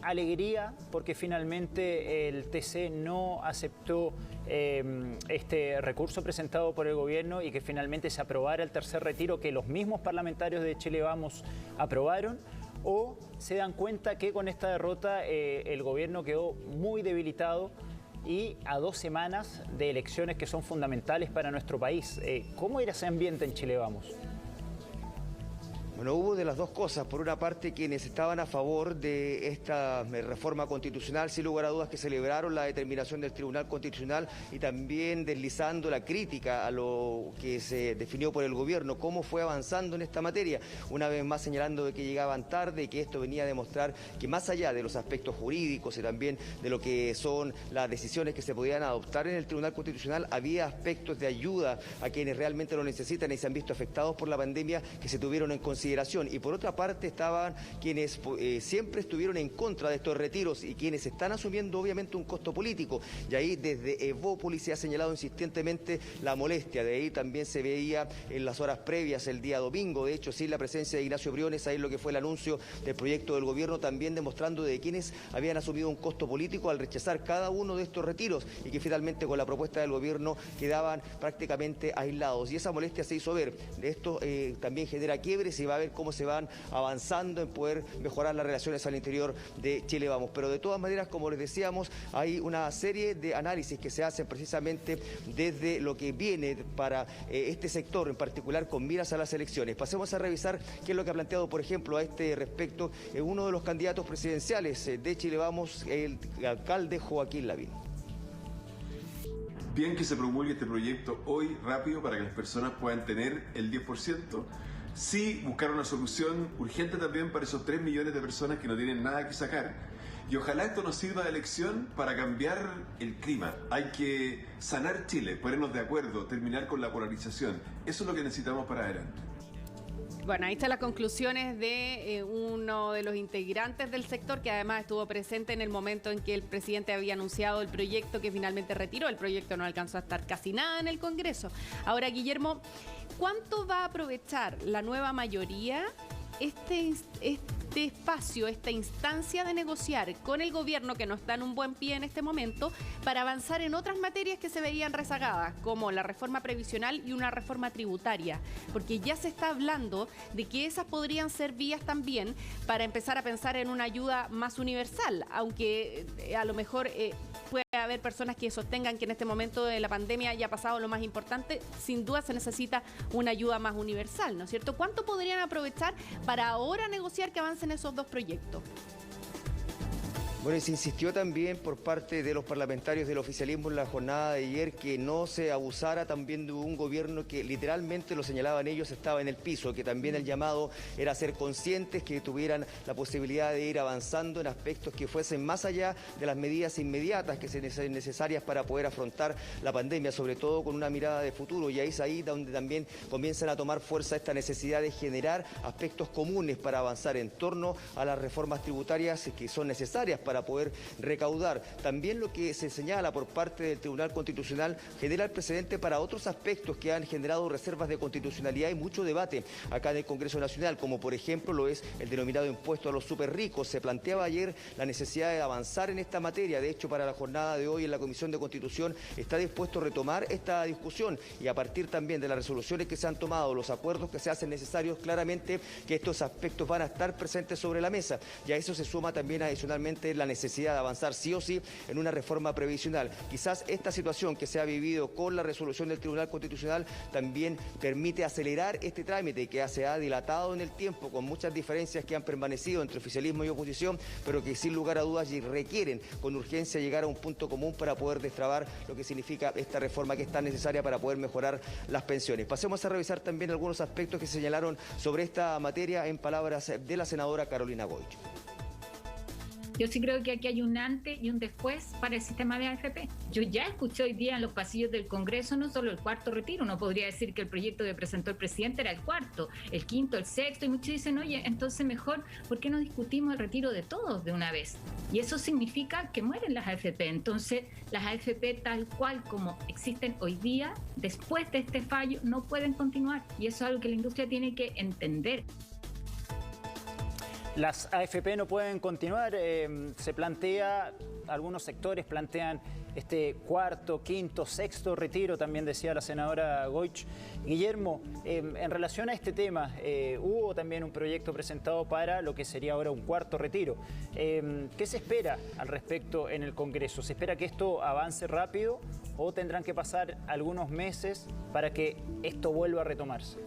alegría porque finalmente el TC no aceptó este recurso presentado por el gobierno y que finalmente se aprobara el tercer retiro que los mismos parlamentarios de Chile Vamos aprobaron? ¿O se dan cuenta que con esta derrota el gobierno quedó muy debilitado y a 2 semanas de elecciones que son fundamentales para nuestro país? ¿Cómo era ese ambiente en Chile Vamos? Bueno, hubo de las dos cosas. Por una parte, quienes estaban a favor de esta reforma constitucional, sin lugar a dudas que celebraron la determinación del Tribunal Constitucional, y también deslizando la crítica a lo que se definió por el gobierno, cómo fue avanzando en esta materia, una vez más señalando de que llegaban tarde y que esto venía a demostrar que más allá de los aspectos jurídicos y también de lo que son las decisiones que se podían adoptar en el Tribunal Constitucional, había aspectos de ayuda a quienes realmente lo necesitan y se han visto afectados por la pandemia que se tuvieron en consideración. Y por otra parte estaban quienes siempre estuvieron en contra de estos retiros y quienes están asumiendo obviamente un costo político. Y ahí desde Evópolis se ha señalado insistentemente la molestia. De ahí también se veía en las horas previas el día domingo, de hecho sin la presencia de Ignacio Briones, ahí lo que fue el anuncio del proyecto del gobierno, también demostrando de quienes habían asumido un costo político al rechazar cada uno de estos retiros y que finalmente con la propuesta del gobierno quedaban prácticamente aislados. Y esa molestia se hizo ver. Esto también genera quiebres y va a ver cómo se van avanzando en poder mejorar las relaciones al interior de Chile Vamos. Pero de todas maneras, como les decíamos, hay una serie de análisis que se hacen precisamente desde lo que viene para este sector en particular con miras a las elecciones. Pasemos a revisar qué es lo que ha planteado, por ejemplo, a este respecto uno de los candidatos presidenciales de Chile Vamos, el alcalde Joaquín Lavín. Bien que se promulgue este proyecto hoy rápido para que las personas puedan tener el 10%. Sí, buscar una solución urgente también para esos 3 millones de personas que no tienen nada que sacar. Y ojalá esto nos sirva de lección para cambiar el clima. Hay que sanar Chile, ponernos de acuerdo, terminar con la polarización. Eso es lo que necesitamos para adelante. Bueno, ahí están las conclusiones de uno de los integrantes del sector, que además estuvo presente en el momento en que el presidente había anunciado el proyecto que finalmente retiró. El proyecto no alcanzó a estar casi nada en el Congreso. Ahora, Guillermo, ¿cuánto va a aprovechar la nueva mayoría este espacio, esta instancia de negociar con el gobierno, que no está en un buen pie en este momento, para avanzar en otras materias que se veían rezagadas, como la reforma previsional y una reforma tributaria? Porque ya se está hablando de que esas podrían ser vías también para empezar a pensar en una ayuda más universal, aunque a lo mejor puede haber personas que sostengan que en este momento de la pandemia ya ha pasado lo más importante. Sin duda se necesita una ayuda más universal, ¿no es cierto? ¿Cuánto podrían aprovechar para ahora negociar que avancen esos dos proyectos? Bueno, y se insistió también por parte de los parlamentarios del oficialismo en la jornada de ayer que no se abusara también de un gobierno que literalmente, lo señalaban ellos, estaba en el piso, que también el llamado era ser conscientes, que tuvieran la posibilidad de ir avanzando en aspectos que fuesen más allá de las medidas inmediatas que sean necesarias para poder afrontar la pandemia, sobre todo con una mirada de futuro. Y ahí es ahí donde también comienzan a tomar fuerza esta necesidad de generar aspectos comunes para avanzar en torno a las reformas tributarias que son necesarias para poder recaudar. También lo que se señala por parte del Tribunal Constitucional genera el precedente para otros aspectos que han generado reservas de constitucionalidad y mucho debate acá en el Congreso Nacional, como por ejemplo lo es el denominado impuesto a los superricos. Se planteaba ayer la necesidad de avanzar en esta materia. De hecho, para la jornada de hoy en la Comisión de Constitución está dispuesto a retomar esta discusión y a partir también de las resoluciones que se han tomado, los acuerdos que se hacen necesarios, claramente que estos aspectos van a estar presentes sobre la mesa. Y a eso se suma también adicionalmente la necesidad de avanzar sí o sí en una reforma previsional. Quizás esta situación que se ha vivido con la resolución del Tribunal Constitucional también permite acelerar este trámite que se ha dilatado en el tiempo con muchas diferencias que han permanecido entre oficialismo y oposición, pero que sin lugar a dudas requieren con urgencia llegar a un punto común para poder destrabar lo que significa esta reforma que es tan necesaria para poder mejorar las pensiones. Pasemos a revisar también algunos aspectos que se señalaron sobre esta materia en palabras de la senadora Carolina Goich. Yo sí creo que aquí hay un antes y un después para el sistema de AFP. Yo ya escuché hoy día en los pasillos del Congreso no solo el cuarto retiro, uno podría decir que el proyecto que presentó el presidente era el cuarto, el quinto, el sexto, y muchos dicen, oye, entonces mejor, ¿por qué no discutimos el retiro de todos de una vez? Y eso significa que mueren las AFP. Entonces, las AFP tal cual como existen hoy día, después de este fallo, no pueden continuar. Y eso es algo que la industria tiene que entender. Las AFP no pueden continuar, se plantea, algunos sectores plantean este cuarto, quinto, sexto retiro, también decía la senadora Goich. Guillermo, en relación a este tema, hubo también un proyecto presentado para lo que sería ahora un cuarto retiro. ¿Qué se espera al respecto en el Congreso? ¿Se espera que esto avance rápido o tendrán que pasar algunos meses para que esto vuelva a retomarse?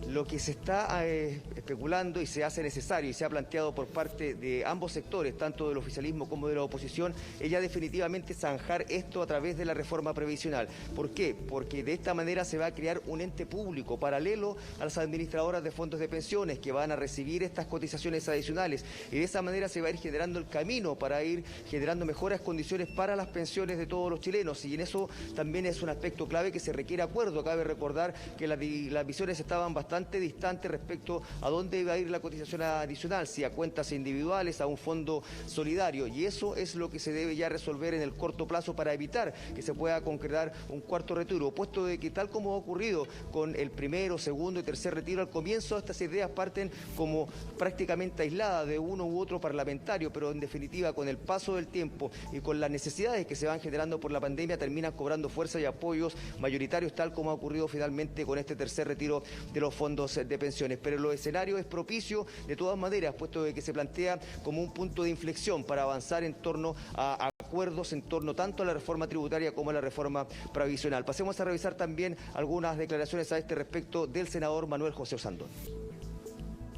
Lo que se está especulando y se hace necesario y se ha planteado por parte de ambos sectores, tanto del oficialismo como de la oposición, es ya definitivamente zanjar esto a través de la reforma previsional. ¿Por qué? Porque de esta manera se va a crear un ente público paralelo a las administradoras de fondos de pensiones que van a recibir estas cotizaciones adicionales y de esa manera se va a ir generando el camino para ir generando mejores condiciones para las pensiones de todos los chilenos y en eso también es un aspecto clave que se requiere acuerdo. Cabe recordar que las visiones estaban bastante distante respecto a dónde iba a ir la cotización adicional, si a cuentas individuales, a un fondo solidario, y eso es lo que se debe ya resolver en el corto plazo para evitar que se pueda concretar un cuarto retiro, puesto de que tal como ha ocurrido con el primero, segundo y tercer retiro, al comienzo estas ideas parten como prácticamente aisladas de uno u otro parlamentario, pero en definitiva con el paso del tiempo y con las necesidades que se van generando por la pandemia terminan cobrando fuerza y apoyos mayoritarios, tal como ha ocurrido finalmente con este tercer retiro de los fondos de pensiones, pero el escenario es propicio de todas maneras, puesto de que se plantea como un punto de inflexión para avanzar en torno a acuerdos en torno tanto a la reforma tributaria como a la reforma previsional. Pasemos a revisar también algunas declaraciones a este respecto del senador Manuel José Osandón.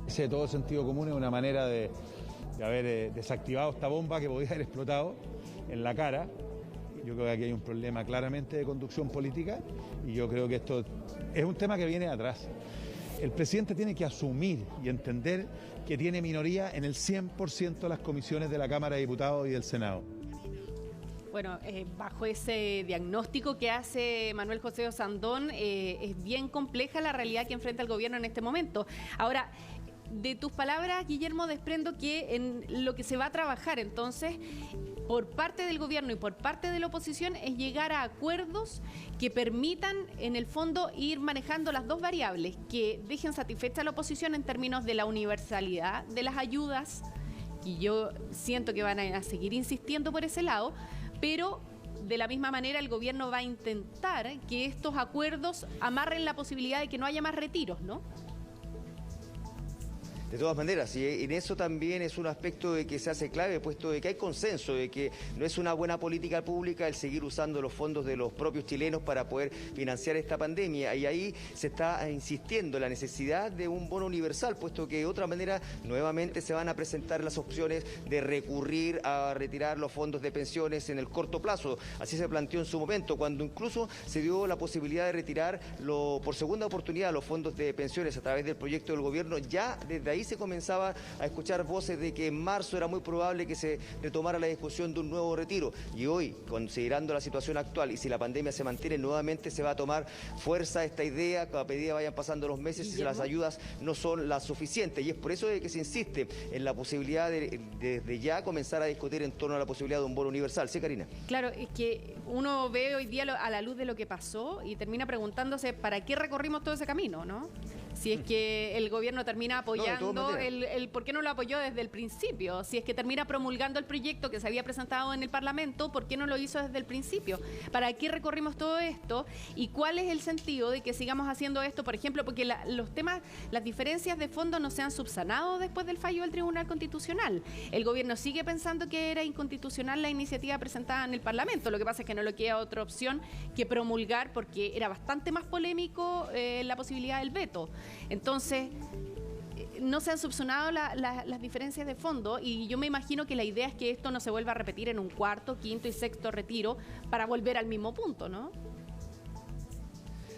Ese todo sentido común es una manera de haber desactivado esta bomba que podía haber explotado en la cara. Yo creo que aquí hay un problema claramente de conducción política y yo creo que esto es un tema que viene de atrás. El presidente tiene que asumir y entender que tiene minoría en el 100% de las comisiones de la Cámara de Diputados y del Senado. Bueno, bajo ese diagnóstico que hace Manuel José Osandón, es bien compleja la realidad que enfrenta el gobierno en este momento. Ahora, de tus palabras, Guillermo, desprendo que en lo que se va a trabajar entonces por parte del gobierno y por parte de la oposición es llegar a acuerdos que permitan en el fondo ir manejando las dos variables, que dejen satisfecha a la oposición en términos de la universalidad de las ayudas, y yo siento que van a seguir insistiendo por ese lado, pero de la misma manera el gobierno va a intentar que estos acuerdos amarren la posibilidad de que no haya más retiros, ¿no? De todas maneras, y en eso también es un aspecto de que se hace clave, puesto de que hay consenso, de que no es una buena política pública el seguir usando los fondos de los propios chilenos para poder financiar esta pandemia. Y ahí se está insistiendo en la necesidad de un bono universal, puesto que de otra manera nuevamente se van a presentar las opciones de recurrir a retirar los fondos de pensiones en el corto plazo. Así se planteó en su momento, cuando incluso se dio la posibilidad de retirar por segunda oportunidad los fondos de pensiones a través del proyecto del gobierno. Ya desde ahí se comenzaba a escuchar voces de que en marzo era muy probable que se retomara la discusión de un nuevo retiro. Y hoy, considerando la situación actual y si la pandemia se mantiene, nuevamente se va a tomar fuerza esta idea, que a medida vayan pasando los meses y las ayudas no son las suficientes. Y es por eso de que se insiste en la posibilidad de ya comenzar a discutir en torno a la posibilidad de un bono universal. ¿Sí, Karina? Claro, es que uno ve hoy día a la luz de lo que pasó y termina preguntándose para qué recorrimos todo ese camino, ¿no? Si es que el gobierno termina apoyando, ¿por qué no lo apoyó desde el principio? Si es que termina promulgando el proyecto que se había presentado en el Parlamento, ¿por qué no lo hizo desde el principio? ¿Para qué recorrimos todo esto? ¿Y cuál es el sentido de que sigamos haciendo esto? Por ejemplo, porque los temas, las diferencias de fondo no se han subsanado después del fallo del Tribunal Constitucional. El gobierno sigue pensando que era inconstitucional la iniciativa presentada en el Parlamento. Lo que pasa es que no le queda otra opción que promulgar, porque era bastante más polémico la posibilidad del veto. Entonces, no se han subsanado las diferencias de fondo y yo me imagino que la idea es que esto no se vuelva a repetir en un cuarto, quinto y sexto retiro para volver al mismo punto, ¿no?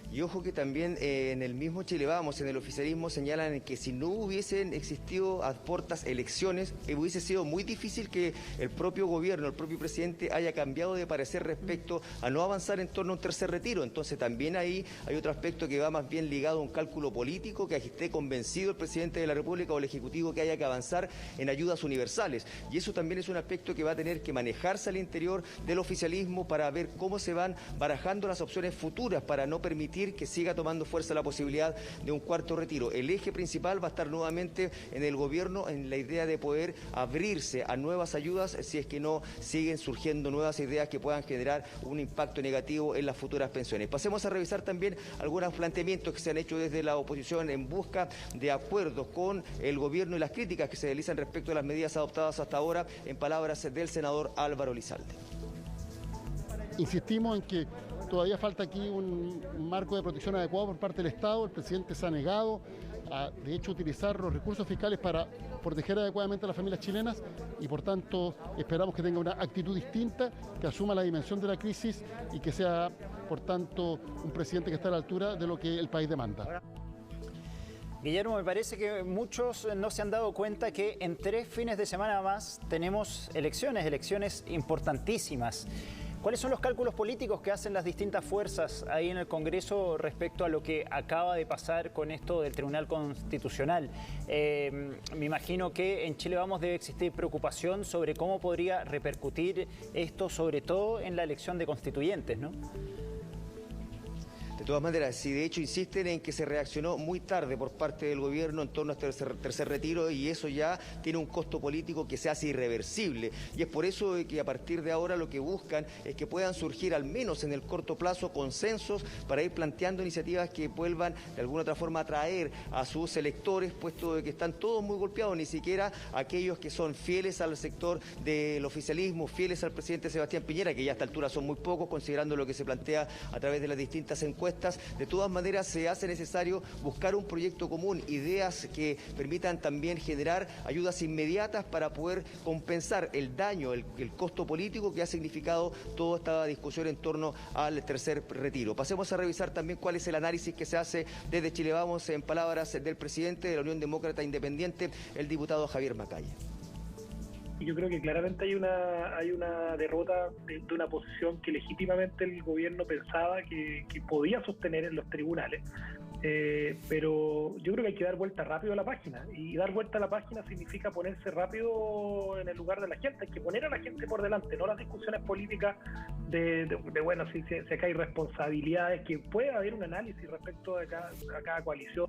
Y ojo que también en el mismo Chile Vamos, en el oficialismo, señalan que si no hubiesen existido a portas elecciones, hubiese sido muy difícil que el propio gobierno, el propio presidente haya cambiado de parecer respecto a no avanzar en torno a un tercer retiro. Entonces también ahí hay otro aspecto que va más bien ligado a un cálculo político, que esté convencido el presidente de la República o el Ejecutivo que haya que avanzar en ayudas universales. Y eso también es un aspecto que va a tener que manejarse al interior del oficialismo para ver cómo se van barajando las opciones futuras para no permitir que siga tomando fuerza la posibilidad de un cuarto retiro. El eje principal va a estar nuevamente en el gobierno, en la idea de poder abrirse a nuevas ayudas si es que no siguen surgiendo nuevas ideas que puedan generar un impacto negativo en las futuras pensiones. Pasemos a revisar también algunos planteamientos que se han hecho desde la oposición en busca de acuerdos con el gobierno y las críticas que se realizan respecto a las medidas adoptadas hasta ahora, en palabras del senador Álvaro Elizalde. Insistimos en que todavía falta aquí un marco de protección adecuado por parte del Estado. El presidente se ha negado a, de hecho, utilizar los recursos fiscales para proteger adecuadamente a las familias chilenas y, por tanto, esperamos que tenga una actitud distinta, que asuma la dimensión de la crisis y que sea, por tanto, un presidente que esté a la altura de lo que el país demanda. Guillermo, me parece que muchos no se han dado cuenta que en 3 fines de semana más tenemos elecciones importantísimas. ¿Cuáles son los cálculos políticos que hacen las distintas fuerzas ahí en el Congreso respecto a lo que acaba de pasar con esto del Tribunal Constitucional? Me imagino que en Chile Vamos debe existir preocupación sobre cómo podría repercutir esto, sobre todo en la elección de constituyentes, ¿no? De todas maneras, si de hecho insisten en que se reaccionó muy tarde por parte del gobierno en torno a este tercer retiro, y eso ya tiene un costo político que se hace irreversible. Y es por eso que a partir de ahora lo que buscan es que puedan surgir al menos en el corto plazo consensos para ir planteando iniciativas que vuelvan de alguna otra forma a atraer a sus electores, puesto de que están todos muy golpeados, ni siquiera aquellos que son fieles al sector del oficialismo, fieles al presidente Sebastián Piñera, que ya a esta altura son muy pocos considerando lo que se plantea a través de las distintas encuestas. De todas maneras, se hace necesario buscar un proyecto común, ideas que permitan también generar ayudas inmediatas para poder compensar el daño, el costo político que ha significado toda esta discusión en torno al tercer retiro. Pasemos a revisar también cuál es el análisis que se hace desde Chile Vamos, en palabras del presidente de la Unión Demócrata Independiente, el diputado Javier Macaya. Yo creo que claramente hay una derrota de una posición que legítimamente el gobierno pensaba que podía sostener en los tribunales, pero yo creo que hay que dar vuelta rápido a la página, y dar vuelta a la página significa ponerse rápido en el lugar de la gente. Hay que poner a la gente por delante, no las discusiones políticas de bueno, si acá hay responsabilidades, que pueda haber un análisis respecto a cada coalición.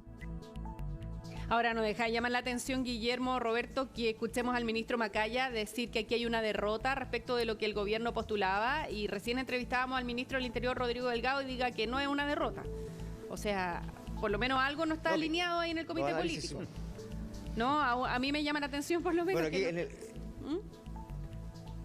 Ahora, nos deja llamar la atención, Guillermo, Roberto, que escuchemos al ministro Macaya decir que aquí hay una derrota respecto de lo que el gobierno postulaba, y recién entrevistábamos al ministro del Interior, Rodrigo Delgado, y diga que no es una derrota. O sea, por lo menos algo no está alineado ahí en el comité político. No, a mí me llama la atención por lo menos. Bueno, aquí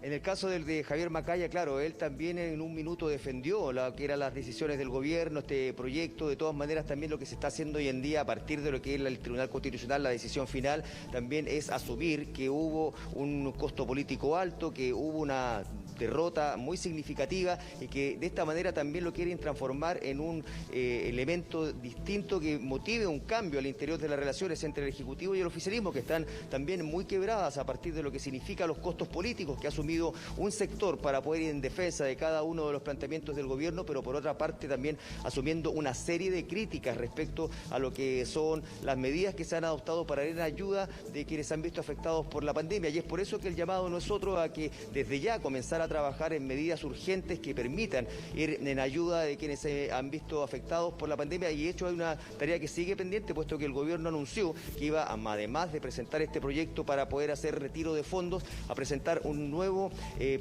en el caso de Javier Macaya, claro, él también en un minuto defendió lo que eran las decisiones del gobierno, este proyecto. De todas maneras, también lo que se está haciendo hoy en día a partir de lo que es el Tribunal Constitucional, la decisión final, también es asumir que hubo un costo político alto, que hubo una derrota muy significativa y que de esta manera también lo quieren transformar en un elemento distinto que motive un cambio al interior de las relaciones entre el Ejecutivo y el oficialismo, que están también muy quebradas a partir de lo que significa los costos políticos que ha asumido un sector para poder ir en defensa de cada uno de los planteamientos del gobierno, pero por otra parte también asumiendo una serie de críticas respecto a lo que son las medidas que se han adoptado para ir en ayuda de quienes se han visto afectados por la pandemia. Y es por eso que el llamado no es otro a que desde ya comenzar a trabajar en medidas urgentes que permitan ir en ayuda de quienes se han visto afectados por la pandemia. Y de hecho hay una tarea que sigue pendiente, puesto que el gobierno anunció que iba, además de presentar este proyecto para poder hacer retiro de fondos, a presentar un nuevo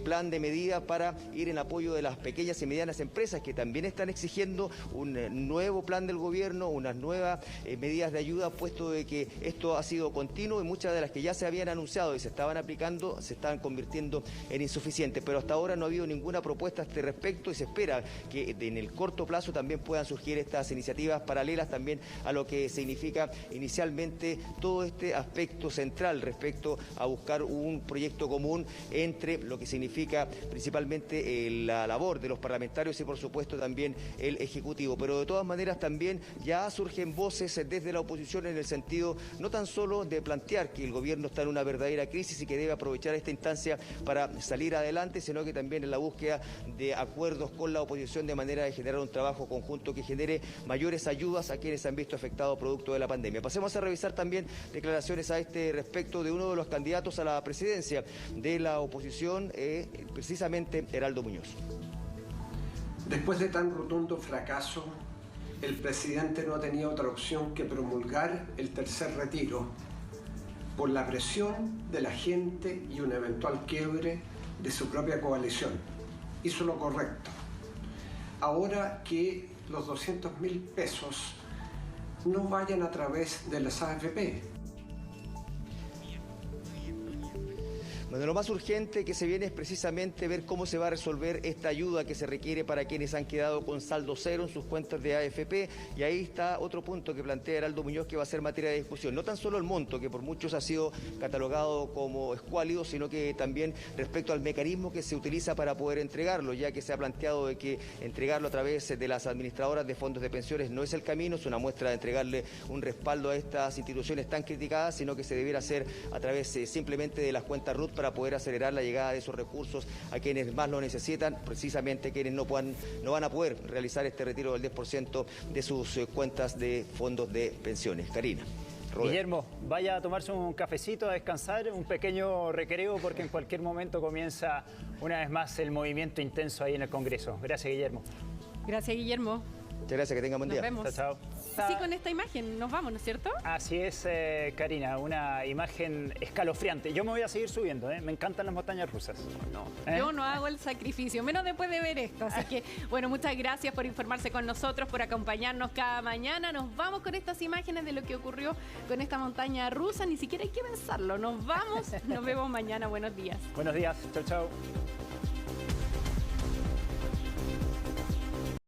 plan de medidas para ir en apoyo de las pequeñas y medianas empresas, que también están exigiendo un nuevo plan del gobierno, unas nuevas medidas de ayuda, puesto de que esto ha sido continuo y muchas de las que ya se habían anunciado y se estaban aplicando se estaban convirtiendo en insuficientes. Pero hasta ahora no ha habido ninguna propuesta a este respecto y se espera que en el corto plazo también puedan surgir estas iniciativas paralelas también a lo que significa inicialmente todo este aspecto central respecto a buscar un proyecto común entre lo que significa principalmente la labor de los parlamentarios y por supuesto también el Ejecutivo. Pero de todas maneras también ya surgen voces desde la oposición en el sentido no tan solo de plantear que el gobierno está en una verdadera crisis y que debe aprovechar esta instancia para salir adelante, sino que también en la búsqueda de acuerdos con la oposición de manera de generar un trabajo conjunto que genere mayores ayudas a quienes se han visto afectados producto de la pandemia. Pasemos a revisar también declaraciones a este respecto de uno de los candidatos a la presidencia de la oposición, precisamente Heraldo Muñoz. Después de tan rotundo fracaso, el presidente no tenía otra opción que promulgar el tercer retiro por la presión de la gente y un eventual quiebre de su propia coalición. Hizo lo correcto. Ahora que los 200.000 pesos no vayan a través de las AFP. Bueno, lo más urgente que se viene es precisamente ver cómo se va a resolver esta ayuda que se requiere para quienes han quedado con saldo cero en sus cuentas de AFP. Y ahí está otro punto que plantea Heraldo Muñoz que va a ser materia de discusión. No tan solo el monto, que por muchos ha sido catalogado como escuálido, sino que también respecto al mecanismo que se utiliza para poder entregarlo, ya que se ha planteado de que entregarlo a través de las administradoras de fondos de pensiones no es el camino, es una muestra de entregarle un respaldo a estas instituciones tan criticadas, sino que se debiera hacer a través simplemente de las cuentas RUT para poder acelerar la llegada de esos recursos a quienes más lo necesitan, precisamente quienes no van a poder realizar este retiro del 10% de sus cuentas de fondos de pensiones. Karina. Robert. Guillermo, vaya a tomarse un cafecito, a descansar, un pequeño recreo, porque en cualquier momento comienza una vez más el movimiento intenso ahí en el Congreso. Gracias, Guillermo. Gracias, Guillermo. Muchas gracias, que tengan buen día. Nos vemos. Chao, chao. Sí, con esta imagen nos vamos, ¿no es cierto? Así es, Karina, una imagen escalofriante. Yo me voy a seguir subiendo, me encantan las montañas rusas. Yo no hago el sacrificio, menos después de ver esto. Así que, bueno, muchas gracias por informarse con nosotros, por acompañarnos cada mañana. Nos vamos con estas imágenes de lo que ocurrió con esta montaña rusa. Ni siquiera hay que pensarlo. Nos vamos, nos vemos mañana. Buenos días. Buenos días, chao, chao.